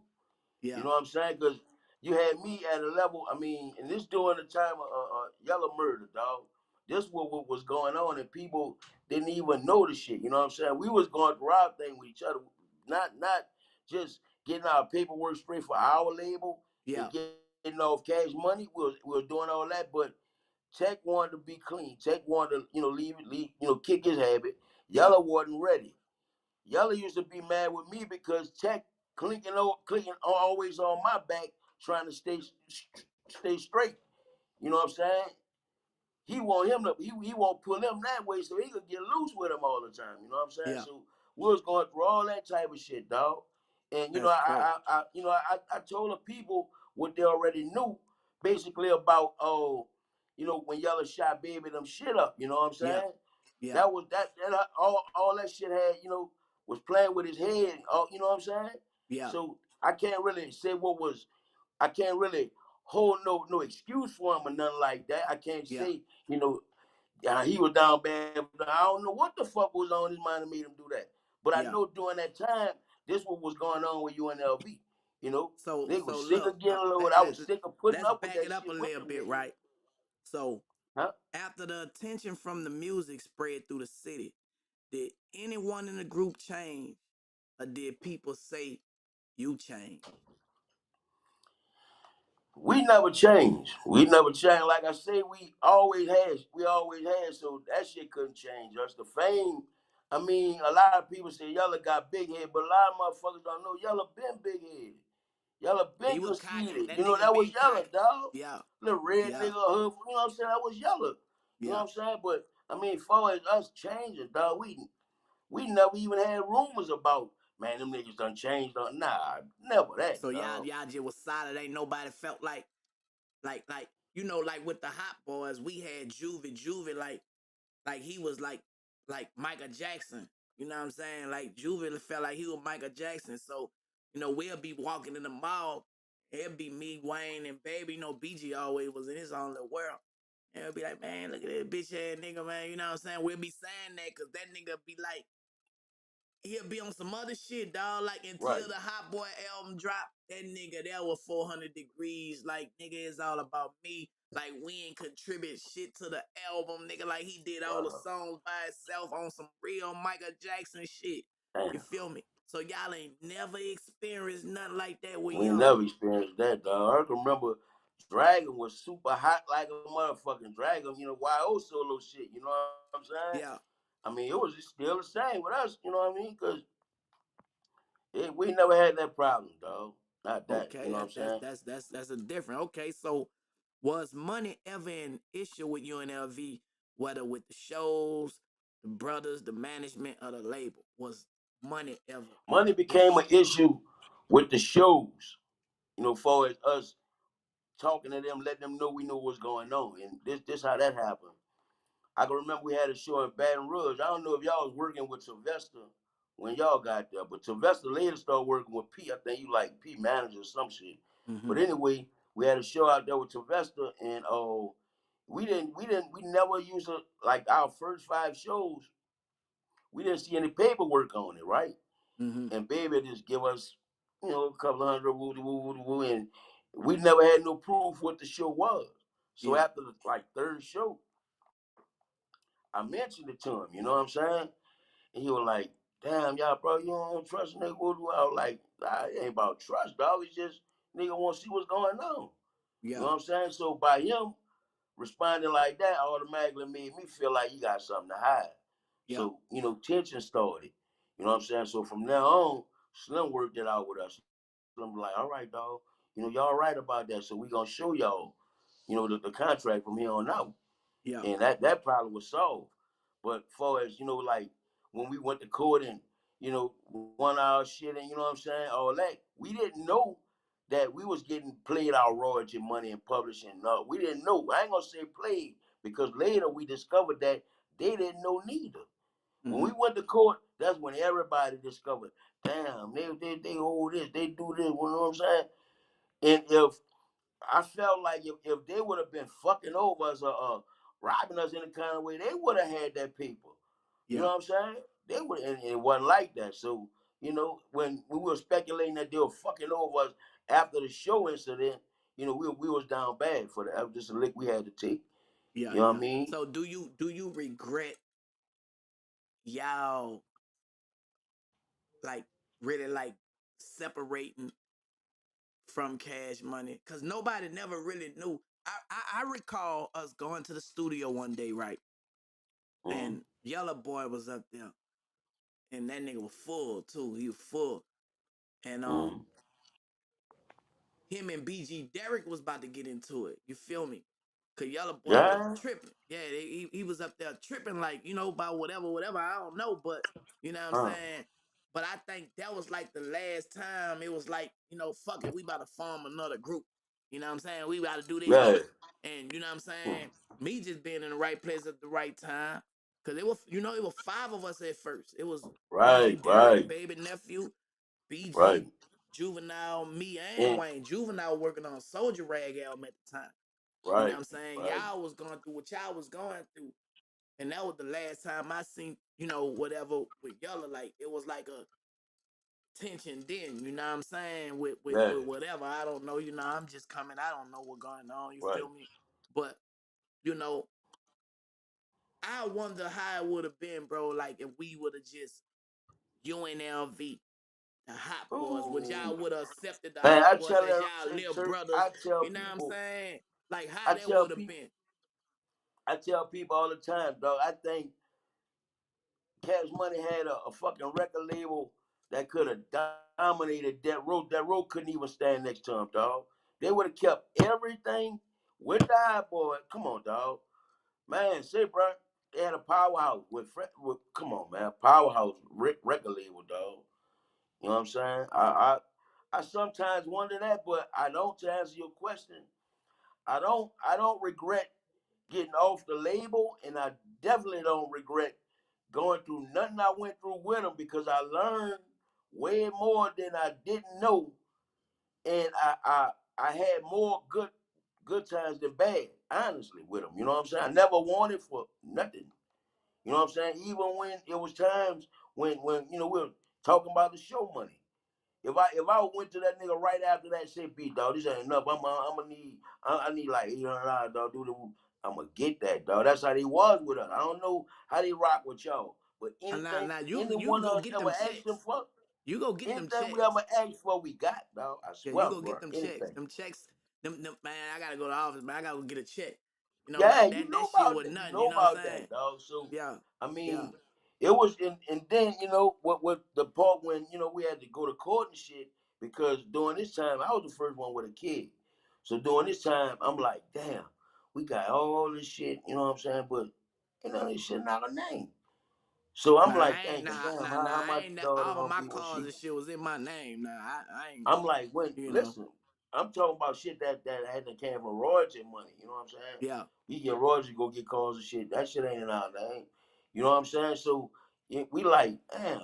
You Yeah, know what I'm saying? Because you had me at a level. I mean, and this during the time of Yellow murder, dog. This what was going on, and people didn't even know the shit. You know what I'm saying? We was going through our thing with each other, not just getting our paperwork straight for our label and yeah, getting off cash money. We was doing all that, but Tech wanted to be clean. Tech wanted to, leave, kick his habit. yeah, Yellow wasn't ready. Yellow used to be mad with me because Tech clicking always on my back, trying to stay straight. You know what I'm saying? He won't pull him that way so he could get loose with him all the time. You know what I'm saying? yeah. So we was going through all that type of shit, dog. And That's crazy. I told the people what they already knew, basically about when Yellow shot baby them shit up. You know what I'm Yeah, saying? yeah, That was that all that shit had was playing with his head. You know what I'm saying? yeah, So I can't really say I can't really hold no excuse for him or nothing like that. I can't yeah, say he was down bad. I don't know what the fuck was on his mind that made him do that. But I yeah. know during that time, this what was going on with UNLV. You know, they So was sick look, of getting loaded. I was sick of putting let's up with back that it up a shit with little them bit, niggas. right? So Huh? after the attention from the music spread through the city, did anyone in the group change, or did people say you changed? We never changed. We never changed. Like I say, we always had. We always had. So that shit couldn't change us. The fame. I mean, a lot of people say Yella got big head, but a lot of motherfuckers don't know Yella been big headed. Yella He been was cocky. conceited. That You know, nigga that was be Yella, cocky. dog. Yeah, Little red yeah, nigga hood. You know what I'm saying? That was Yella. You know yeah. what I'm saying? But I mean, far as us changing, dog, we never even had rumors about, man, them niggas done changed. Nah, never that, So dog. y'all just was solid. Ain't nobody felt like like with the hot boys, we had Juvie like he was like Michael Jackson. You know what I'm saying? Like Juvie felt like he was Michael Jackson. So, we'll be walking in the mall. It'll be me, Wayne, and Baby. BG always was in his own little world. And it'll be like, man, look at this bitch ass nigga, man. You know what I'm saying? We'll be saying that because that nigga be like, he'll be on some other shit, dog. Like Right. until the Hot Boy album dropped, that nigga, that was 400 degrees. Like, nigga, it's all about me. Like, we ain't contribute shit to the album, nigga. Like, he did all the Uh, songs by himself on some real Michael Jackson shit. You damn. feel me? So y'all ain't never experienced nothing like that with We ain't Young. never experienced that, dog. I can remember Dragon was super hot like a motherfucking dragon, YO solo shit, you know what I'm saying? Yeah. I mean, it was still the same with us, you know what I mean? Because we never had that problem, dog. Not that, you Okay, know what I'm saying? that's a different. Okay, so was money ever an issue with UNLV, whether with the shows, the brothers, the management, or the label? Was money ever Money an became issue? an issue with the shows, far as us talking to them, letting them know we know what's going on. And this how that happened. I can remember we had a show in Baton Rouge. I don't know if y'all was working with Sylvester when y'all got there, but Sylvester later started working with P. I think you like P manager or some shit. Mm-hmm. But anyway, we had a show out there with Sylvester, and we never used to, like, our first 5 shows. We didn't see any paperwork on it, right? Mm-hmm. And baby just give us, a couple of hundred woo woo woo woo, and we never had no proof what the show was. So Yeah. after the like third show, I mentioned it to him. You know what I'm saying? And he was like, "Damn, y'all, bro, you don't trust nigga." I was like, "Nah, it ain't about trust, dog. It's just nigga want to see what's going on." You know Yeah. what I'm saying? So by him responding like that automatically made me feel like you got something to hide. Yeah. So, tension started. You know what I'm saying? So from now on, Slim worked it out with us. Slim like, all right, dog, y'all right about that. So we gonna show y'all, the contract from here on out. Yeah. And that problem was solved. But far as, like when we went to court and, 1 hour shit and what I'm saying, all that, we didn't know that we was getting played our royalty money and publishing. No, we didn't know. I ain't gonna say played because later we discovered that they didn't know neither. When Mm-hmm. we went to court, that's when everybody discovered, damn, they hold this, they do this, you know what I'm saying? And if I felt like if they would have been fucking over us or robbing us in a kind of way, they would have had that paper. You know Yeah. what I'm saying? They would, and it wasn't like that. So when we were speculating that they were fucking over us after the show incident, we was down bad for that. That was just a lick we had to take. Yeah. You know what I Yeah. mean? So do you regret y'all like really like separating from Cash Money? Cause nobody never really knew. I recall us going to the studio one day, right? Mm, And Yellow Boy was up there, and that nigga was full too. He was full, and mm. him and BG Derek was about to get into it. You feel me? Cause Yellow Boy was Yeah. tripping. Yeah, he was up there tripping, like, about whatever. I don't know, but you know what I'm Uh, saying. But I think that was like the last time it was like, fuck it, we about to form another group. You know what I'm saying? We about to do this yeah. shit, and you know what I'm Mm. saying. Me just being in the right place at the right time. Cause it was 5 of us at first. It was Right, BG Derek, right, baby nephew, right. BG, Juvenile, me, and And Wayne. Juvenile working on Soldier Rag album at the time. You know what right, I'm saying? right, Y'all was going through what y'all was going through. And that was the last time I seen, whatever with Yellow. Like, it was like a tension then, you know what I'm saying? yeah, With whatever. I don't know, I'm just coming. I don't know what's going on. You right. feel me? But, you know, I wonder how it would have been, bro, like if we would have just UNLV, the Hot Boys, would Ooh. y'all would have accepted the Man, Hot I Boys tell as them, y'all say, little Turk, brothers? You know what I'm saying? Like how I that tell would have people, been. I tell people all the time, dog. I think Cash Money had a fucking record label that could have dominated that road. That road couldn't even stand next to him, dog. They would have kept everything with the high boy. Come on, dog. Man, say, bro, they had a powerhouse with come on, man, powerhouse record label, dog. You know what I'm saying? I sometimes wonder that, but I don't. To answer your question, I don't regret getting off the label, and I definitely don't regret going through nothing I went through with them because I learned way more than I didn't know, and I had more good times than bad, honestly, with them. You know what I'm saying? I never wanted for nothing. You know what I'm saying? Even when it was times when we were talking about the show money. If I went to that nigga right after that shit, beat dog, this ain't enough. I'm gonna need I need like $800, dog. I'm gonna get that, dog. That's how they was with us. I don't know how they rock with y'all, but Nah, anything nah, any you can one go of us get ever them asked them checks. for, You go get them anything we checks. ever asked for, we got, dog. I Yeah, you swear, go get bro. them checks. Anything. Them checks. Them man, I gotta go to the office, man. I gotta go get a check. You know, Yeah, like you that know shit about was that. You nothing. You know know what I'm about saying? that, dog. So Yeah, I yeah. mean, it was and then what the part when we had to go to court and shit because during this time I was the first one with a kid. So during this time I'm like, damn, we got all this shit. You know what I'm saying? But this shit not a name. So I'm Nah, like I ain't thinking, nah, damn, nah, how nah. I my ain't daughter all gonna my be when cars she and shit was in my name. Nah, I ain't. I'm like, when You know. listen, I'm talking about shit that hadn't came from royalty money. You know what I'm saying? Yeah. We get royalty, go get calls and shit. That shit ain't in our name. You know what I'm saying? So we like, damn,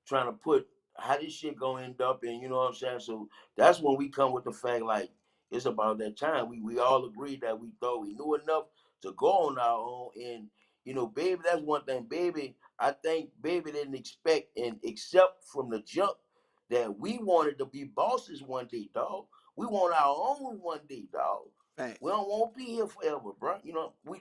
trying to put how this shit gonna end up, and you know what I'm saying. So that's when we come with the fact like it's about that time. We all agreed that we thought we knew enough to go on our own, and baby, that's one thing. Baby, I think baby didn't expect and accept from the jump that we wanted to be bosses one day, dog. We want our own one day, dog. We Facts. don't want to be here forever, bro.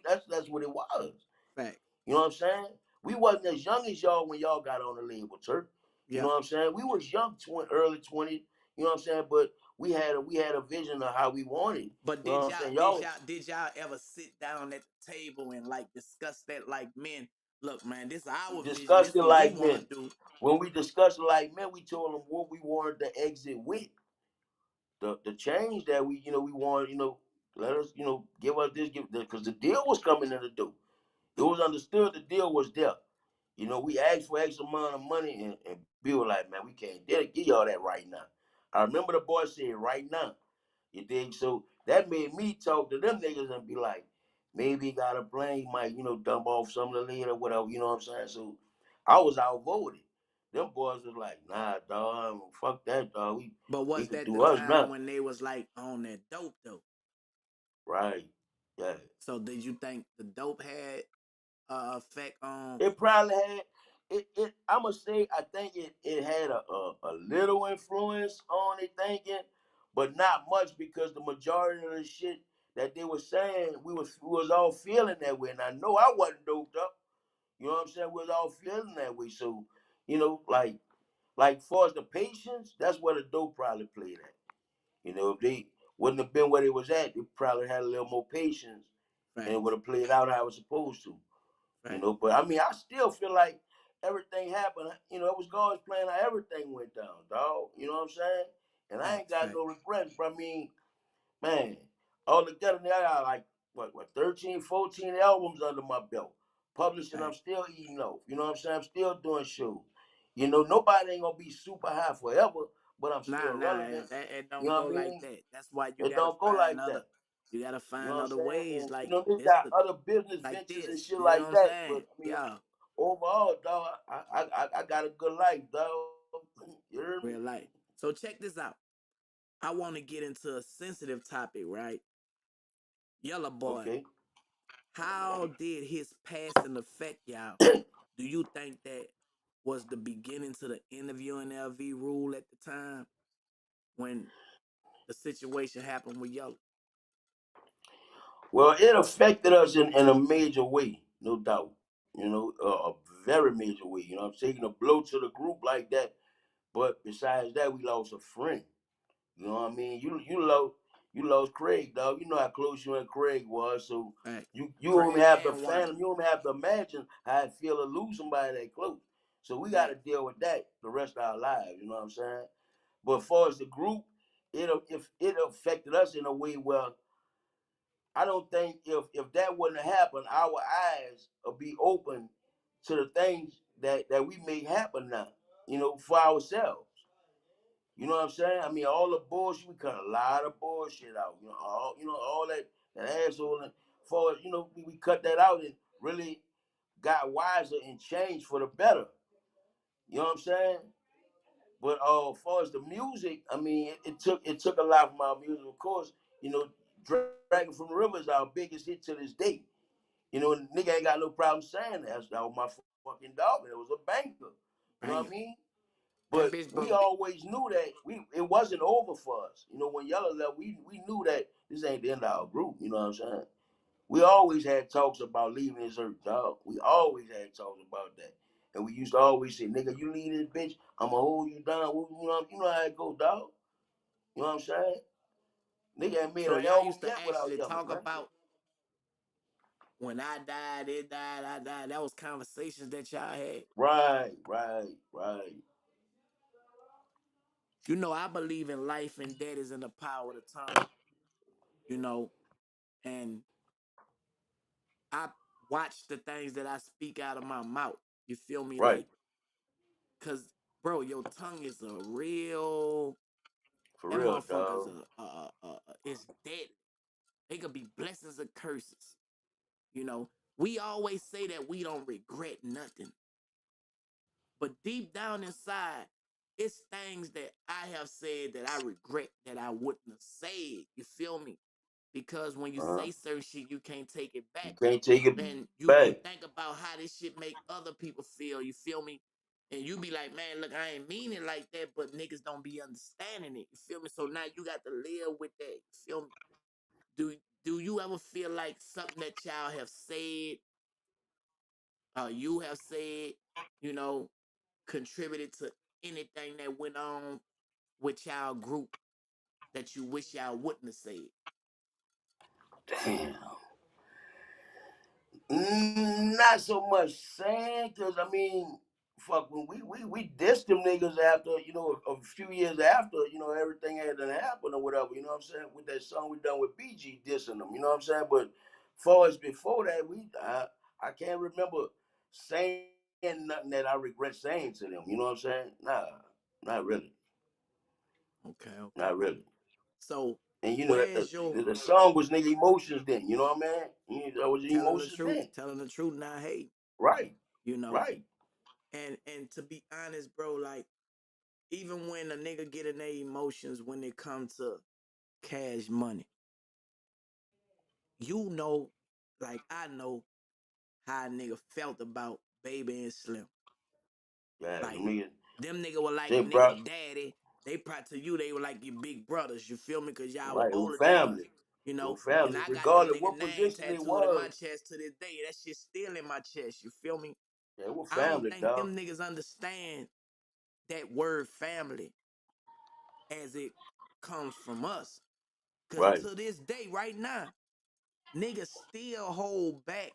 That's what it was. Facts. You know what I'm saying? We wasn't as young as y'all when y'all got on the label, Turk. You know Yeah. what I'm saying? We was young, early 20s. You know what I'm saying? But we had a vision of how we wanted. But You know what I'm saying? did y'all ever sit down at the table and like discuss that like men? Look, man, this is We our vision. discussed This it what we like want men. to do. When we discussed it like men, we told them what we wanted to exit with. The change that we wanted, let us, give us this, give because the deal was coming in the door. It was understood the deal was there. We asked for X amount of money, and Bill was like, man, we can't give y'all that right now. I remember the boy said, right now. You dig? So that made me talk to them niggas and be like, maybe he got a plan. He might, dump off some of the lead or whatever. You know what I'm saying? So I was outvoted. Them boys was like, nah, dog, fuck that, dog. But We was could that the do us time now. when they was like on that dope though? Right. Yeah. So did you think the dope had effect on? It probably had I'ma say I think it had a little influence on it thinking, but not much because the majority of the shit that they were saying, we was all feeling that way. And I know I wasn't doped up. You know what I'm saying? We was all feeling that way. So, like far as the patience, that's where the dope probably played at. If they wouldn't have been where they was at, they probably had a little more patience and it would Facts. have played out how it was supposed to. Facts. But I mean, I still feel like everything happened. It was God's plan how everything went down, dog. You know what I'm saying? And I ain't Facts. got no Facts. regrets. But I mean, man, all together now I got like what 13, 14 albums under my belt. Publishing, I'm Facts. still eating off. You know what I'm saying? I'm still doing shows. Nobody ain't gonna be super high forever, but I'm Nah, still nah, relevant. it You don't know go what I like mean? that. That's why you It gotta don't go find like other. that. You gotta You know find what I'm other saying? ways. And Like they this, got other business like ventures and this. shit You know what like I'm that. saying? But I mean, Yeah, overall, dog, I got a good life, dog. You hear me? real life. So check this out. I want to get into a sensitive topic, right? Yellow boy, Okay. how did his passing affect y'all? Do you think that was the beginning to the end of UNLV rule at the time when the situation happened with Yellow? Well, it affected us in a major way, no doubt. A very major way. I'm taking a blow to the group like that. But besides that, we lost a friend. You know what I mean? You lost Craig, dog. You know how close you and Craig was. So Right. you don't even Craig have the and Wayne. phantom. You don't even have to imagine how it feel to lose somebody that close. So we got to Fact. deal with that the rest of our lives. You know what I'm saying? But as far as the group, it affected us in a way where I don't think if that wouldn't have happened, our eyes will be open to the things that we make happen now. For ourselves. You know what I'm saying? I mean, all the bullshit, we cut a lot of bullshit out. All that asshole. And for we cut that out and really got wiser and changed for the better. You know what I'm saying? But as far as the music, I mean, it took a lot from our music. Of course, Dragon from the River is our biggest hit to this day. You know, nigga ain't got no problem saying that. That was my fucking dog. It was a banker. You know what I Bang. mean? That But bitch we supposed to be. always knew that it wasn't over for us. You know, when Yellow left, we knew that this ain't the end of our group. You know what I'm saying? We always had talks about leaving this earth, dog. We always had talks about that. And we used to always say, nigga, you leave this bitch, I'ma hold you down. You know how it go, dog. You know what I'm saying? Nigga ain't made So an y'all album used to yet without actually Yellow, talk man. about when I died, it died, I died. That was conversations that y'all had. Right. You know, I believe in life and death is in the power of the tongue. You know, and I watch the things that I speak out of my mouth. You feel me? Right. Like, cause bro, your tongue is a real. For That real, motherfucker's dog. it's dead. It could be blessings or curses. You know, we always say that we don't regret nothing, but deep down inside, it's things that I have said that I regret that I wouldn't have said. You feel me? Because when you Uh-huh. say certain shit, you can't take it You back. can't take it And you back. think about how this shit make other people feel. You feel me? And you be like, man, look, I ain't mean it like that, but niggas don't be understanding it. You feel me? So now you got to live with that. You feel me? Do do you ever feel like something that y'all have said, you have said, you know, contributed to anything that went on with y'all group that you wish y'all wouldn't have said? Damn. Not so much saying, cause I mean, fuck, when we dissed them niggas after, a few years after, everything had done happened or whatever, you know what I'm saying? With that song we done with BG dissing them, you know what I'm saying? But far as before that, I can't remember saying nothing that I regret saying to them, you know what I'm saying? Nah, not really. Okay, okay. Not really. So And where's your the song was nigga emotions then, you know what I mean? That was the emotions then. telling the truth, not hate, Right, you know? right. And to be honest, bro, like even when a nigga get in their emotions when it comes to cash money, you know, like I know how a nigga felt about Baby and Slim. Yeah, Like nigga. them nigga were like They nigga brought daddy. They probably to you they were like your big brothers. You feel me? Cause y'all were right, it was older than us. family. You It know, was and family, I got them regardless nigga what name position they tattooed in my was. chest to this day. That shit still in my chest. You feel me? Yeah, it was I don't family, think dog. them niggas understand that word family as it comes from us. Cause Right. to this day, right now, niggas still hold back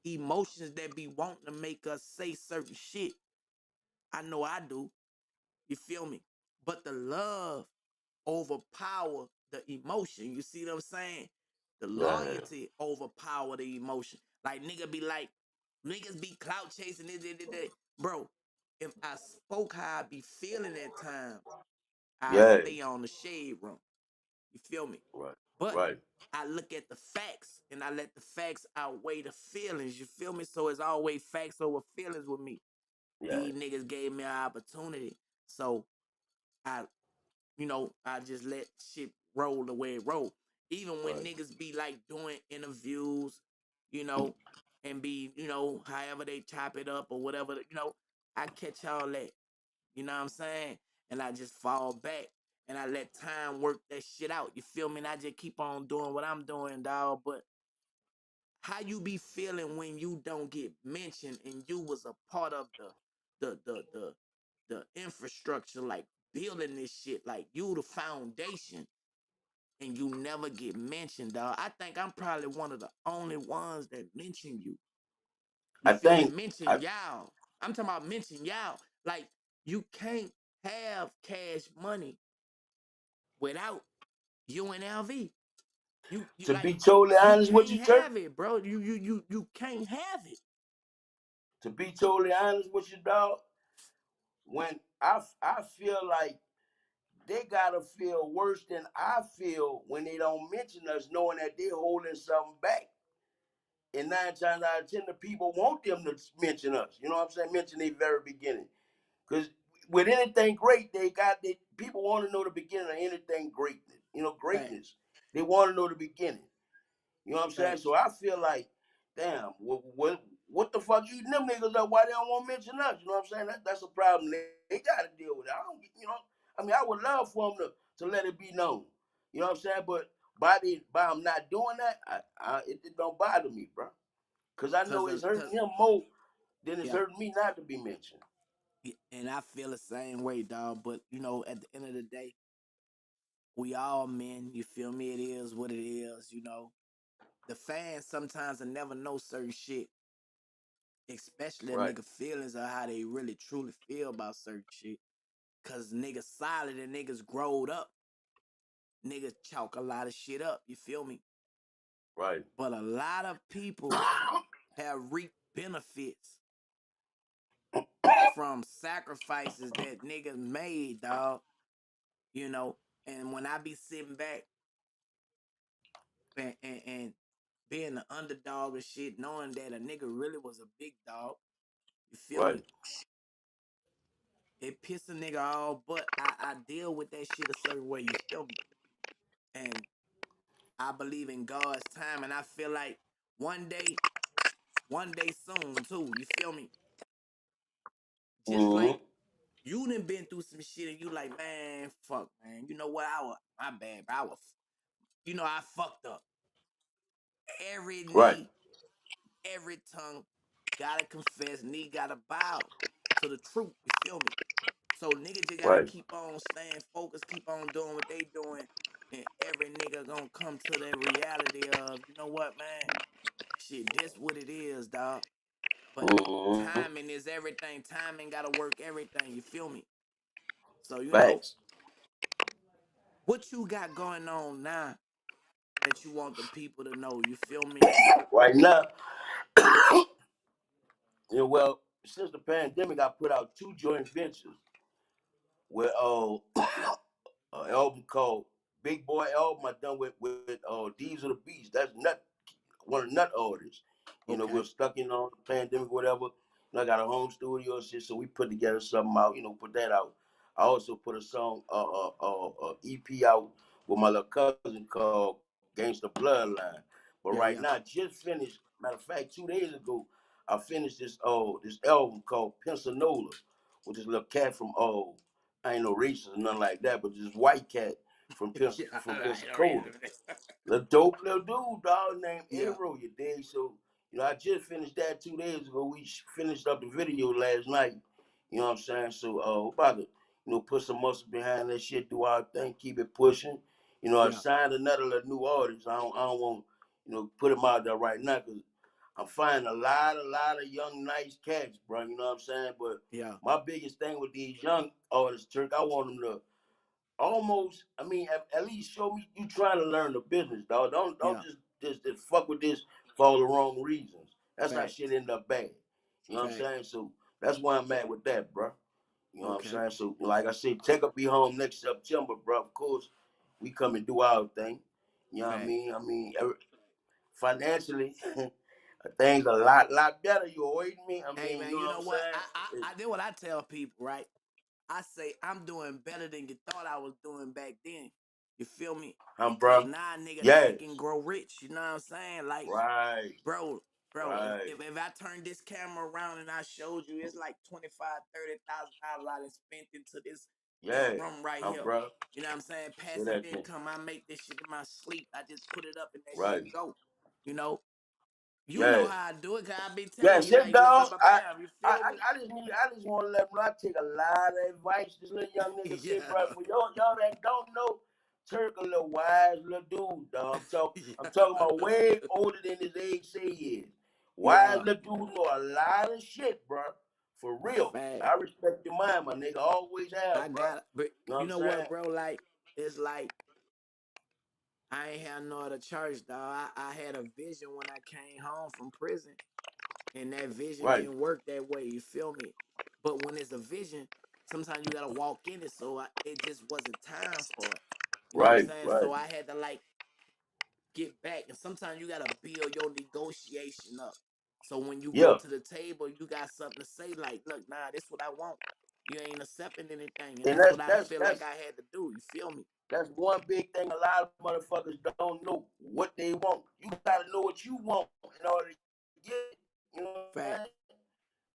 emotions that be wanting to make us say certain shit. I know I do. You feel me? But the love overpower the emotion. You see what I'm saying? The Yeah, loyalty overpower the emotion. Like niggas be clout chasing this. Bro, if I spoke how I be feeling at times, I yeah. stay on the shade room. You feel me? Right, But right. I look at the facts and I let the facts outweigh the feelings. You feel me? So it's always facts over feelings with me. Yeah, These niggas gave me an opportunity. So I I just let shit roll the way it roll. Even when right. niggas be like doing interviews, you know, and be, however they chop it up or whatever, I catch all that. You know what I'm saying? And I just fall back and I let time work that shit out. You feel me? And I just keep on doing what I'm doing, dog. But how you be feeling when you don't get mentioned and you was a part of the the the the infrastructure, like building this shit, like you the foundation, and you never get mentioned, dog. I think I'm probably one of the only ones that mention you. You I feel me? think Mention I y'all. I'm talking about mention y'all. Like you can't have cash money without UNLV. You to like be totally you honest with can't you, Turk. have it, bro. You can't have it. To be totally honest with you, dog. When I feel like they gotta feel worse than I feel when they don't mention us, knowing that they're holding something back. And 9 times out of 10, the people want them to mention us. You know what I'm saying? Mention the very beginning. Because with anything great, people want to know the beginning of anything greatness. Fact, Greatness. They want to know the beginning. You know what I'm saying? facts. So I feel like damn, what the fuck eating them niggas up? Why they don't want to mention us? You know what I'm saying? That's a problem they got to deal with. I don't, I mean, I would love for them to let it be known. You know what I'm saying? But by them not doing that, it don't bother me, bro. Cause I know it's hurting him more than it's yeah, hurting me not to be mentioned. and I feel the same way, dog. But at the end of the day, we all men. You feel me? It is what it is. The fans sometimes will never know certain shit, especially a Right, nigga feelings or how they really truly feel about certain shit. Cause niggas solid and niggas growed up. Niggas chalk a lot of shit up. You feel me? right. But a lot of people have reaped benefits from sacrifices that niggas made, dog. You know, and when I be sitting back and being the underdog and shit, knowing that a nigga really was a big dog, you feel Right. me? It piss a nigga off, but I deal with that shit a certain way, you feel me? And I believe in God's time, and I feel like one day, one day soon too, you feel me? Just Mm-hmm. like you done been through some shit and you like, man, fuck, man. You know what? My bad, bro. I fucked up. Every Right. knee, every tongue gotta confess, knee gotta bow to the truth. You feel me? So nigga just gotta Right. keep on staying focused, keep on doing what they doing, and every nigga gonna come to that reality of, you know what, man? Shit, this what it is, dog. But Mm-hmm. timing is everything. Timing gotta work everything. You feel me? So Facts. what you got going on now that you want the people to know. You feel me? Right now, well, since the pandemic, I put out two joint ventures with an album called Big Boy album. I done with D's of the Beast. That's nut one of the nut artists. We're Okay. stuck in on the pandemic, whatever. I got a home studio and shit, so we put together something out. Put that out. I also put a song, EP out with my little cousin called Gangsta Bloodline. But right Yeah, now, yeah. just finished. Matter of fact, 2 days ago, I finished this album called Pensanola with this little cat from I ain't no racist or nothing like that, but this white cat Yeah, from I know Pensacola. reason. The dope little dude, dog, named Yeah, Aero, you dig? So, I just finished that 2 days ago. We finished up the video last night. You know what I'm saying? So, we're about to, put some muscle behind that shit, do our thing, keep it pushing. I yeah, signed another little new artist. I don't want, put him out there right now because I'm finding a lot of young, nice cats, bro. You know what I'm saying? But yeah, my biggest thing with these young artists, Turk, I want them to almost, I mean, at least show me you trying to learn the business, dog. Don't yeah. just fuck with this for all the wrong reasons. That's how shit Facts, end up bad. You know what I'm facts. saying? So that's why I'm at with that, bro. You know what I'm Okay, saying? So like I said, Tech will be home next September, bro. Of course, we come and do our thing. You know what I facts. mean? Financially, things a lot better. You avoiding me? I Hey mean, you man, know you what know I'm what? saying? I did what I tell people, right? I say I'm doing better than you thought I was doing back then. You feel me? Cause Bro. now nigga Yes. think and grow rich. You know what I'm saying? Like, Right. bro, bro, Right. if I turn this camera around and I showed you, it's like 25, $30,000 I done spent into this Yeah. room right here. Bro. You know what I'm saying? Say Passive that thing. income. I make this shit in my sleep. I just put it up and that shit Right. go. You know, you know Yeah. how I do it. Cause I be telling Yeah, you sit like, look, bam, down. bam, I bam. You I feel me? I just want to let them know I take a lot of advice. This little young nigga said, Yeah, bro, for y'all that don't know, Turk a little wise little dude, dog. I'm talking yeah, about way older than his age say he is. Wise yeah. little dude know a lot of shit, bro. For real. Fact. I respect your mind, my nigga. Always I have, bro. got it. But You know what you I'm know what, saying? bro? Like, it's like I ain't had no other choice, dog. I had a vision when I came home from prison, and that vision Right. didn't work that way. You feel me? But when it's a vision, sometimes you gotta walk in it. So it just wasn't time for it. You know what I'm Right. saying? Right. So I had to like get back, and sometimes you gotta build your negotiation up. So when you go Yeah. to the table, you got something to say. Like, look, nah, this what I want. You ain't accepting anything, and And that's that's what I that's feel like that's I had to do. You feel me? That's one big thing. A lot of motherfuckers don't know what they want. You gotta know what you want in order to get get it. You know what I'm Fact. saying?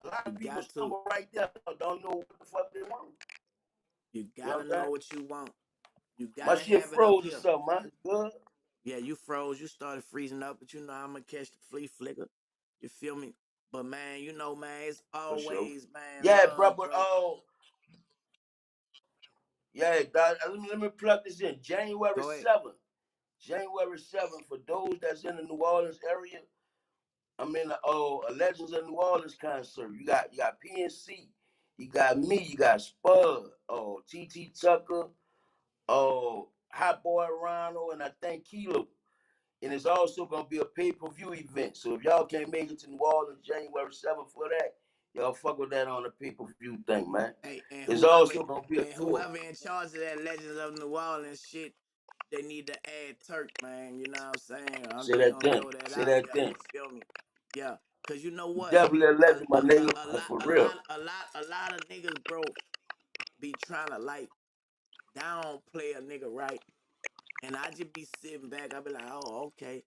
A lot You of people got to. stumble right there, don't know what the fuck they want. You You know gotta what I'm know saying? what you want. You My gotta shit have it up froze or here. something, man. It's good. Yeah, you froze. You started freezing up, but you know I'm gonna catch the flea flicker. You feel me? But man, you know, man, it's For sure. always, man, Yeah, bro, love, but bro. yeah, dog, let me plug this in. January Go ahead. 7th. January 7th, for those that's in the New Orleans area, I'm in the a Legends of New Orleans concert. You got PNC, you got me, you got Spud, TT Tucker, Hot Boy Ronald, and I think Kilo. And it's also gonna be a pay-per-view event. So if y'all can't make it to New Orleans January 7th for that, y'all fuck with that on the pay-per-view thing, man. Hey, and It's whoever also gonna be a and tour. whoever in charge of that Legends of New Orleans shit, they need to add Turk, man. You know what I'm saying? I'm Say just that gonna thing. throw that Say out that there. thing. You feel me? Yeah, cause you know You what? definitely a legend, my nigga, for real. A lot of niggas, bro, be trying to like downplay a nigga, right? And I just be sitting back. I be like, oh, okay.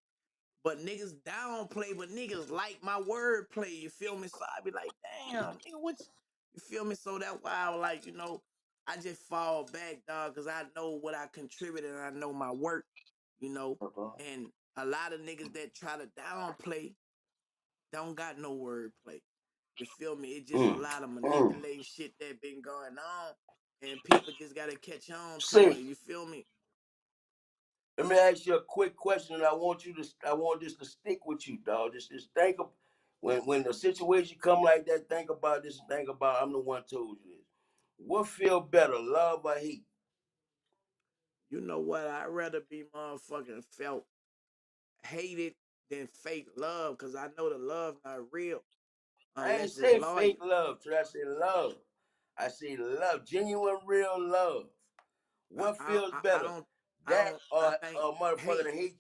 But niggas downplay, but niggas like my wordplay. You feel me? So I be like, damn, nigga, you feel me? So that's why I was like, I just fall back, dog, because I know what I contributed and I know my work, you know. Uh-huh. And a lot of niggas that try to downplay don't got no wordplay. You feel me? It's just a Mm. lot of Mm. manipulating shit that been going on, and people just gotta catch on to it. See, You feel me? let me ask you a quick question, and I want this to stick with you, dog. Just think of when the situation come like that. Think about this. Think about I'm the one told you this. What feel better, love or hate? You know what? I'd rather be motherfucking felt hated than fake love, cause I know the love not real I ain't unless it's say loyal. fake love, so I say love. I say love, genuine, real love. What feels I better, don't I that don't I or think a motherfucker hate to hate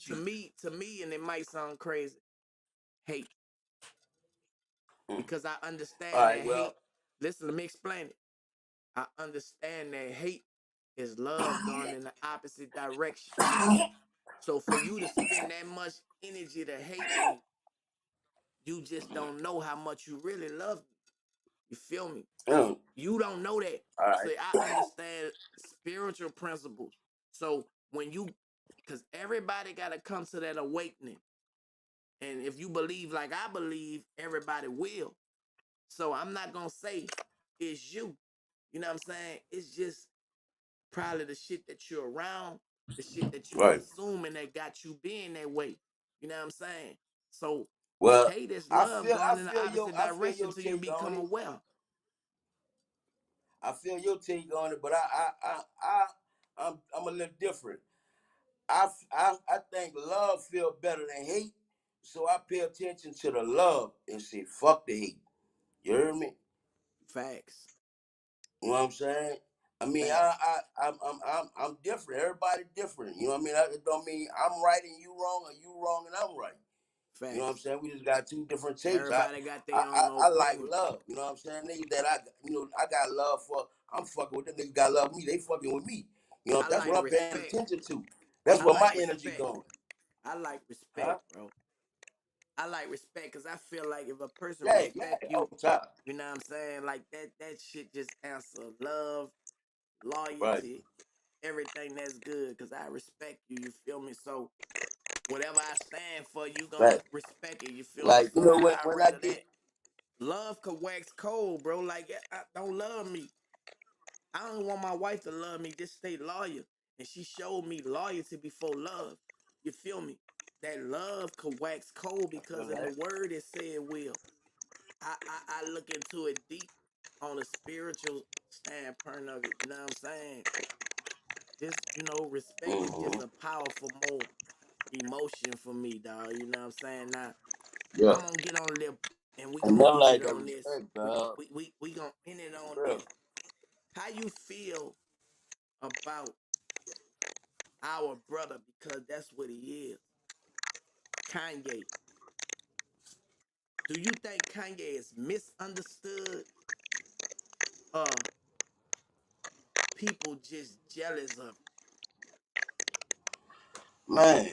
to you? me, and it might sound crazy, hate, Mm. because I All understand that right, well, hate. Listen, let me explain it. I understand that hate is love going in the opposite direction. So for you to spend that much energy to hate me, you just don't know how much you really love me. You feel me? mm, You don't know that. all So right. I understand spiritual principles. So because everybody got to come to that awakening. And if you believe like I believe, everybody will. So I'm not going to say it's you. You know what I'm saying? It's just probably the shit that you're around, the shit that you Right. consuming that got you being that way. You know what I'm saying? So Well, hate is I love feel going in the opposite I feel direction your till you take on become it. aware. I feel your take on it, but I'm a little different. I think love feel better than hate, so I pay attention to the love and say fuck the hate. You hear me? Facts. You know what I'm saying? I mean, Facts. I'm different. Everybody different. You know what I mean? It don't mean I'm right and you wrong, or you wrong and I'm right. You know what I'm Facts. saying? We just got two different takes. Everybody got I, their I, own I like opinion. love. You know what I'm saying? Niggas that I got love for. I'm fucking with them. Niggas got love me. They fucking with me. You know, I that's like what I'm paying respect. attention to. That's I where my like energy respect. going. I like Huh? respect, bro. I like respect because I feel like if a person Yeah, respect yeah, you, all the time. you know what I'm saying? Like that shit just answer love, Right. loyalty, everything that's good because I respect you. You feel me? So whatever I stand for, you gonna Like, respect it. You feel me? like So you know I when I rather get that. Love could wax cold, bro. Like don't love me. I don't want my wife to love me. Just stay loyal. And she showed me loyalty before love. You feel me? That love could wax cold because in the word it said will. I look into it deep on a spiritual standpoint of it. You know what I'm saying? Just, respect is just mm-hmm. a powerful more emotion for me, dog. You know what I'm saying? Now, Yeah. I'm gonna get on lip and we And gonna nothing end like it that on this. respect, We dog. gonna end it on Real. this. How you feel about our brother, because that's what he is, Kanye? Do you think Kanye is misunderstood, or people just jealous of him? Man.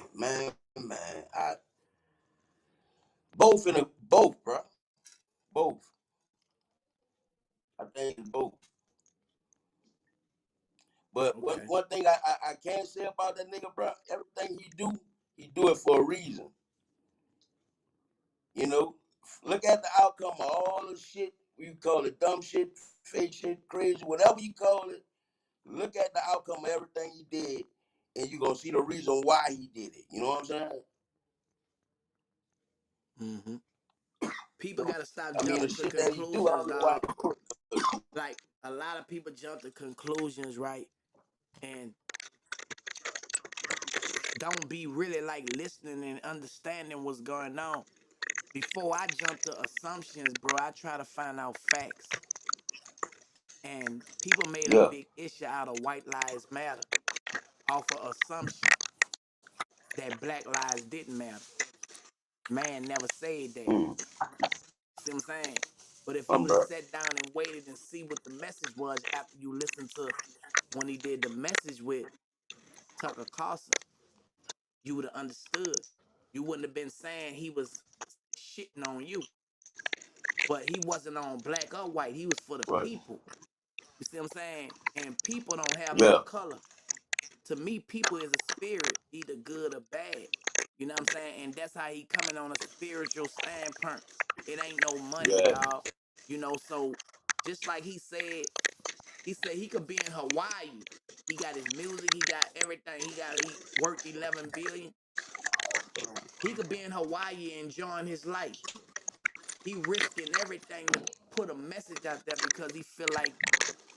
I both in a Both, bro. Both. I think it's both. But Okay. one thing I can say about that nigga, bro, everything he do it for a reason. You know, look at the outcome of all the shit you call it, dumb shit, fake shit, crazy, whatever you call it. Look at the outcome of everything he did, and you're gonna see the reason why he did it. You know what I'm saying? Mm-hmm. People gotta stop I mean, the jumping to shit that he do, I conclusions, don't know why. dog. Like a lot of people jump to conclusions, right? And don't be really like listening and understanding what's going on. Before I jump to assumptions, bro, I try to find out facts. And people made a Yeah. big issue out of white lives matter off of assumption that black lives didn't matter. Man never said that. Mm. See what I'm saying? But if you I'm would have bro. sat down and waited and see what the message was after you listened to when he did the message with Tucker Carlson, you would have understood. You wouldn't have been saying he was shitting on you, but he wasn't on black or white. He was for the Right. people. You see what I'm saying? And people don't have no Yeah. color. To me, people is a spirit, either good or bad. You know what I'm saying? And that's how he coming on a spiritual standpoint. It ain't no money, Yeah. dog. You know, so just like he said he could be in Hawaii. He got his music, he got everything. He worth 11 billion. He could be in Hawaii enjoying his life. He risking everything to put a message out there because he feel like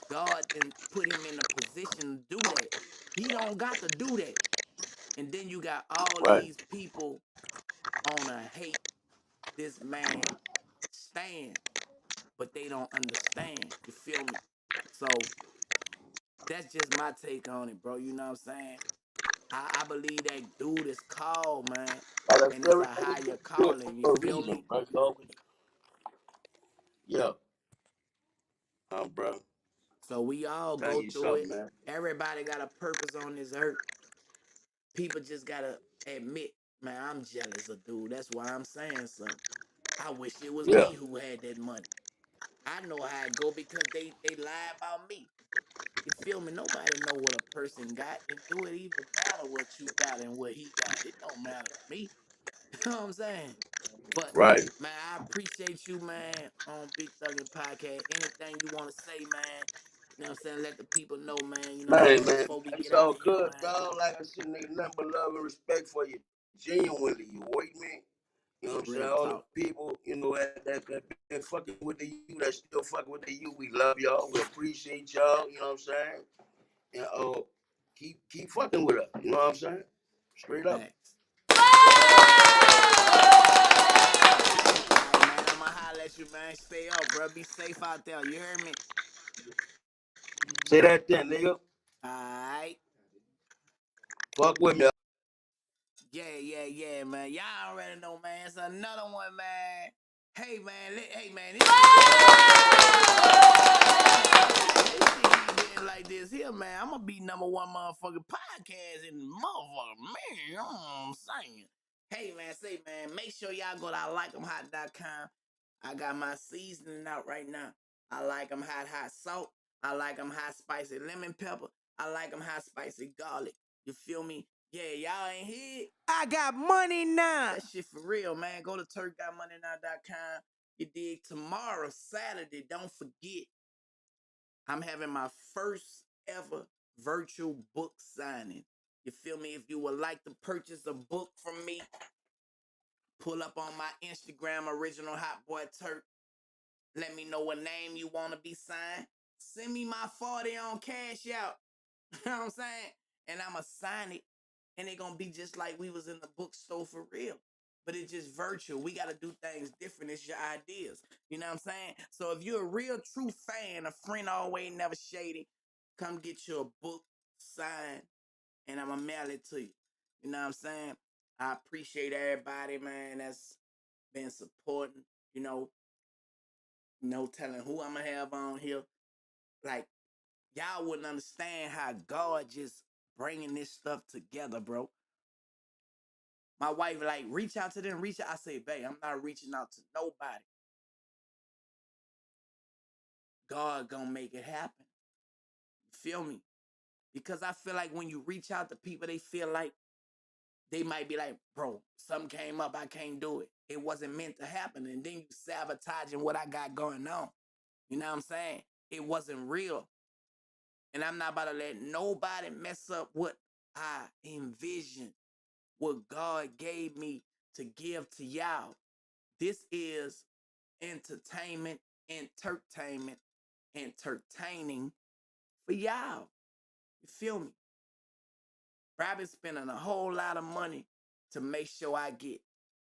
God then put him in a position to do that. He don't got to do that. And then you got all Right. these people on a hate this man stand, but they don't understand. You feel me? So that's just my take on it, bro. You know what I'm saying? I believe that dude is called, man, Like I and said, it's a everything higher you do it calling. You for a feel reason, me? bro. You always, yeah. Bro. So we all Tell go you through something, it. man. Everybody got a purpose on this earth. People just gotta admit, man, I'm jealous of dude. That's why I'm saying something. I wish it was Yeah. me who had that money. I know how it go because they lie about me. You feel me? Nobody know what a person got, and do it even matter what you got and what he got? It don't matter to me. You know what I'm saying? But Right. man, I appreciate you, man, on Big Thuggin Podcast. Anything you want to say, man? You know what I'm saying? Let the people know, man. You know what I'm Man, saying? man, Before we it's get out all of here, good, man. dog. Like I said, nigga, nothing but love and respect for you. Genuinely, you wait me. You know what I'm saying? Real All the talk. people, you know, that been fucking with the you, that still fucking with the you. We love y'all. We appreciate y'all. You know what I'm saying? And keep fucking with us. You know what I'm saying? Straight up. Facts. All right, man. I'ma holler at you, man. Stay up, bro. Be safe out there. You heard me? Say that then, nigga. All right. Fuck with me. Yeah, man. Y'all already know, man. It's another one, man. Hey, man. Hey, man. This shit ain't this shit keep getting like this here, man. I'm gonna be number one motherfucking podcast in the motherfucker, man. You know what I'm saying? Hey, man. Say, man. Make sure y'all go to ILike'emHot.com. I got my seasoning out right now. I like them hot salt. I like them hot spicy lemon pepper. I like them hot spicy garlic. You feel me? Yeah, y'all ain't here. I got money now. That shit for real, man. Go to turkgotmoneynow.com. You dig? Tomorrow, Saturday, don't forget, I'm having my first ever virtual book signing. You feel me? If you would like to purchase a book from me, pull up on my Instagram, Original Hot Boy Turk. Let me know what name you want to be signed. Send me my 40 on cash out. You know what I'm saying? And I'ma sign it. And it gonna be just like we was in the bookstore for real. But it's just virtual. We gotta do things different. It's your ideas. You know what I'm saying? So if you're a real true fan, a friend always never shady, come get your book signed and I'ma mail it to you. You know what I'm saying? I appreciate everybody, man, that's been supporting, you know, no telling who I'm gonna have on here. Like, y'all wouldn't understand how God just bringing this stuff together, bro. My wife like, reach out to them, reach out. I say, babe, I'm not reaching out to nobody. God gonna make it happen. You feel me? Because I feel like when you reach out to people, they feel like they might be like, bro, something came up, I can't do it. It wasn't meant to happen. And then you sabotaging what I got going on. You know what I'm saying? It wasn't real. And I'm not about to let nobody mess up what I envisioned, what God gave me to give to y'all. This is entertainment, entertaining for y'all. You feel me? I've been spending a whole lot of money to make sure I get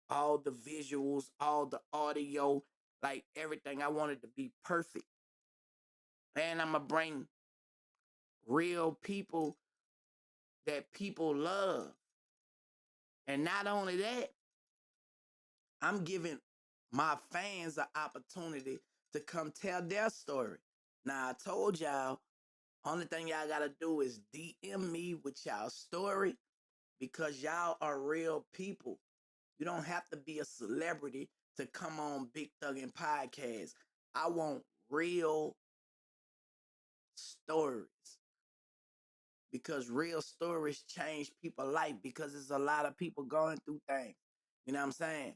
all the visuals, all the audio, like everything. I want it to be perfect. And I'm going to bring real people that people love. And not only that, I'm giving my fans an opportunity to come tell their story. Now, I told y'all, only thing y'all got to do is DM me with y'all story because y'all are real people. You don't have to be a celebrity to come on Big Thuggin Podcast. I want real stories because real stories change people's life because there's a lot of people going through things. You know what I'm saying?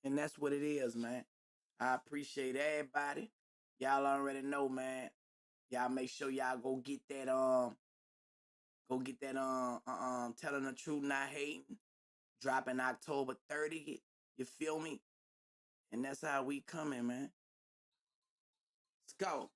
And that's what it is, man. I appreciate everybody. Y'all already know, man. Y'all make sure y'all go get that telling the truth, not hating. Dropping October 30th. You feel me? And that's how we coming, man. Let's go.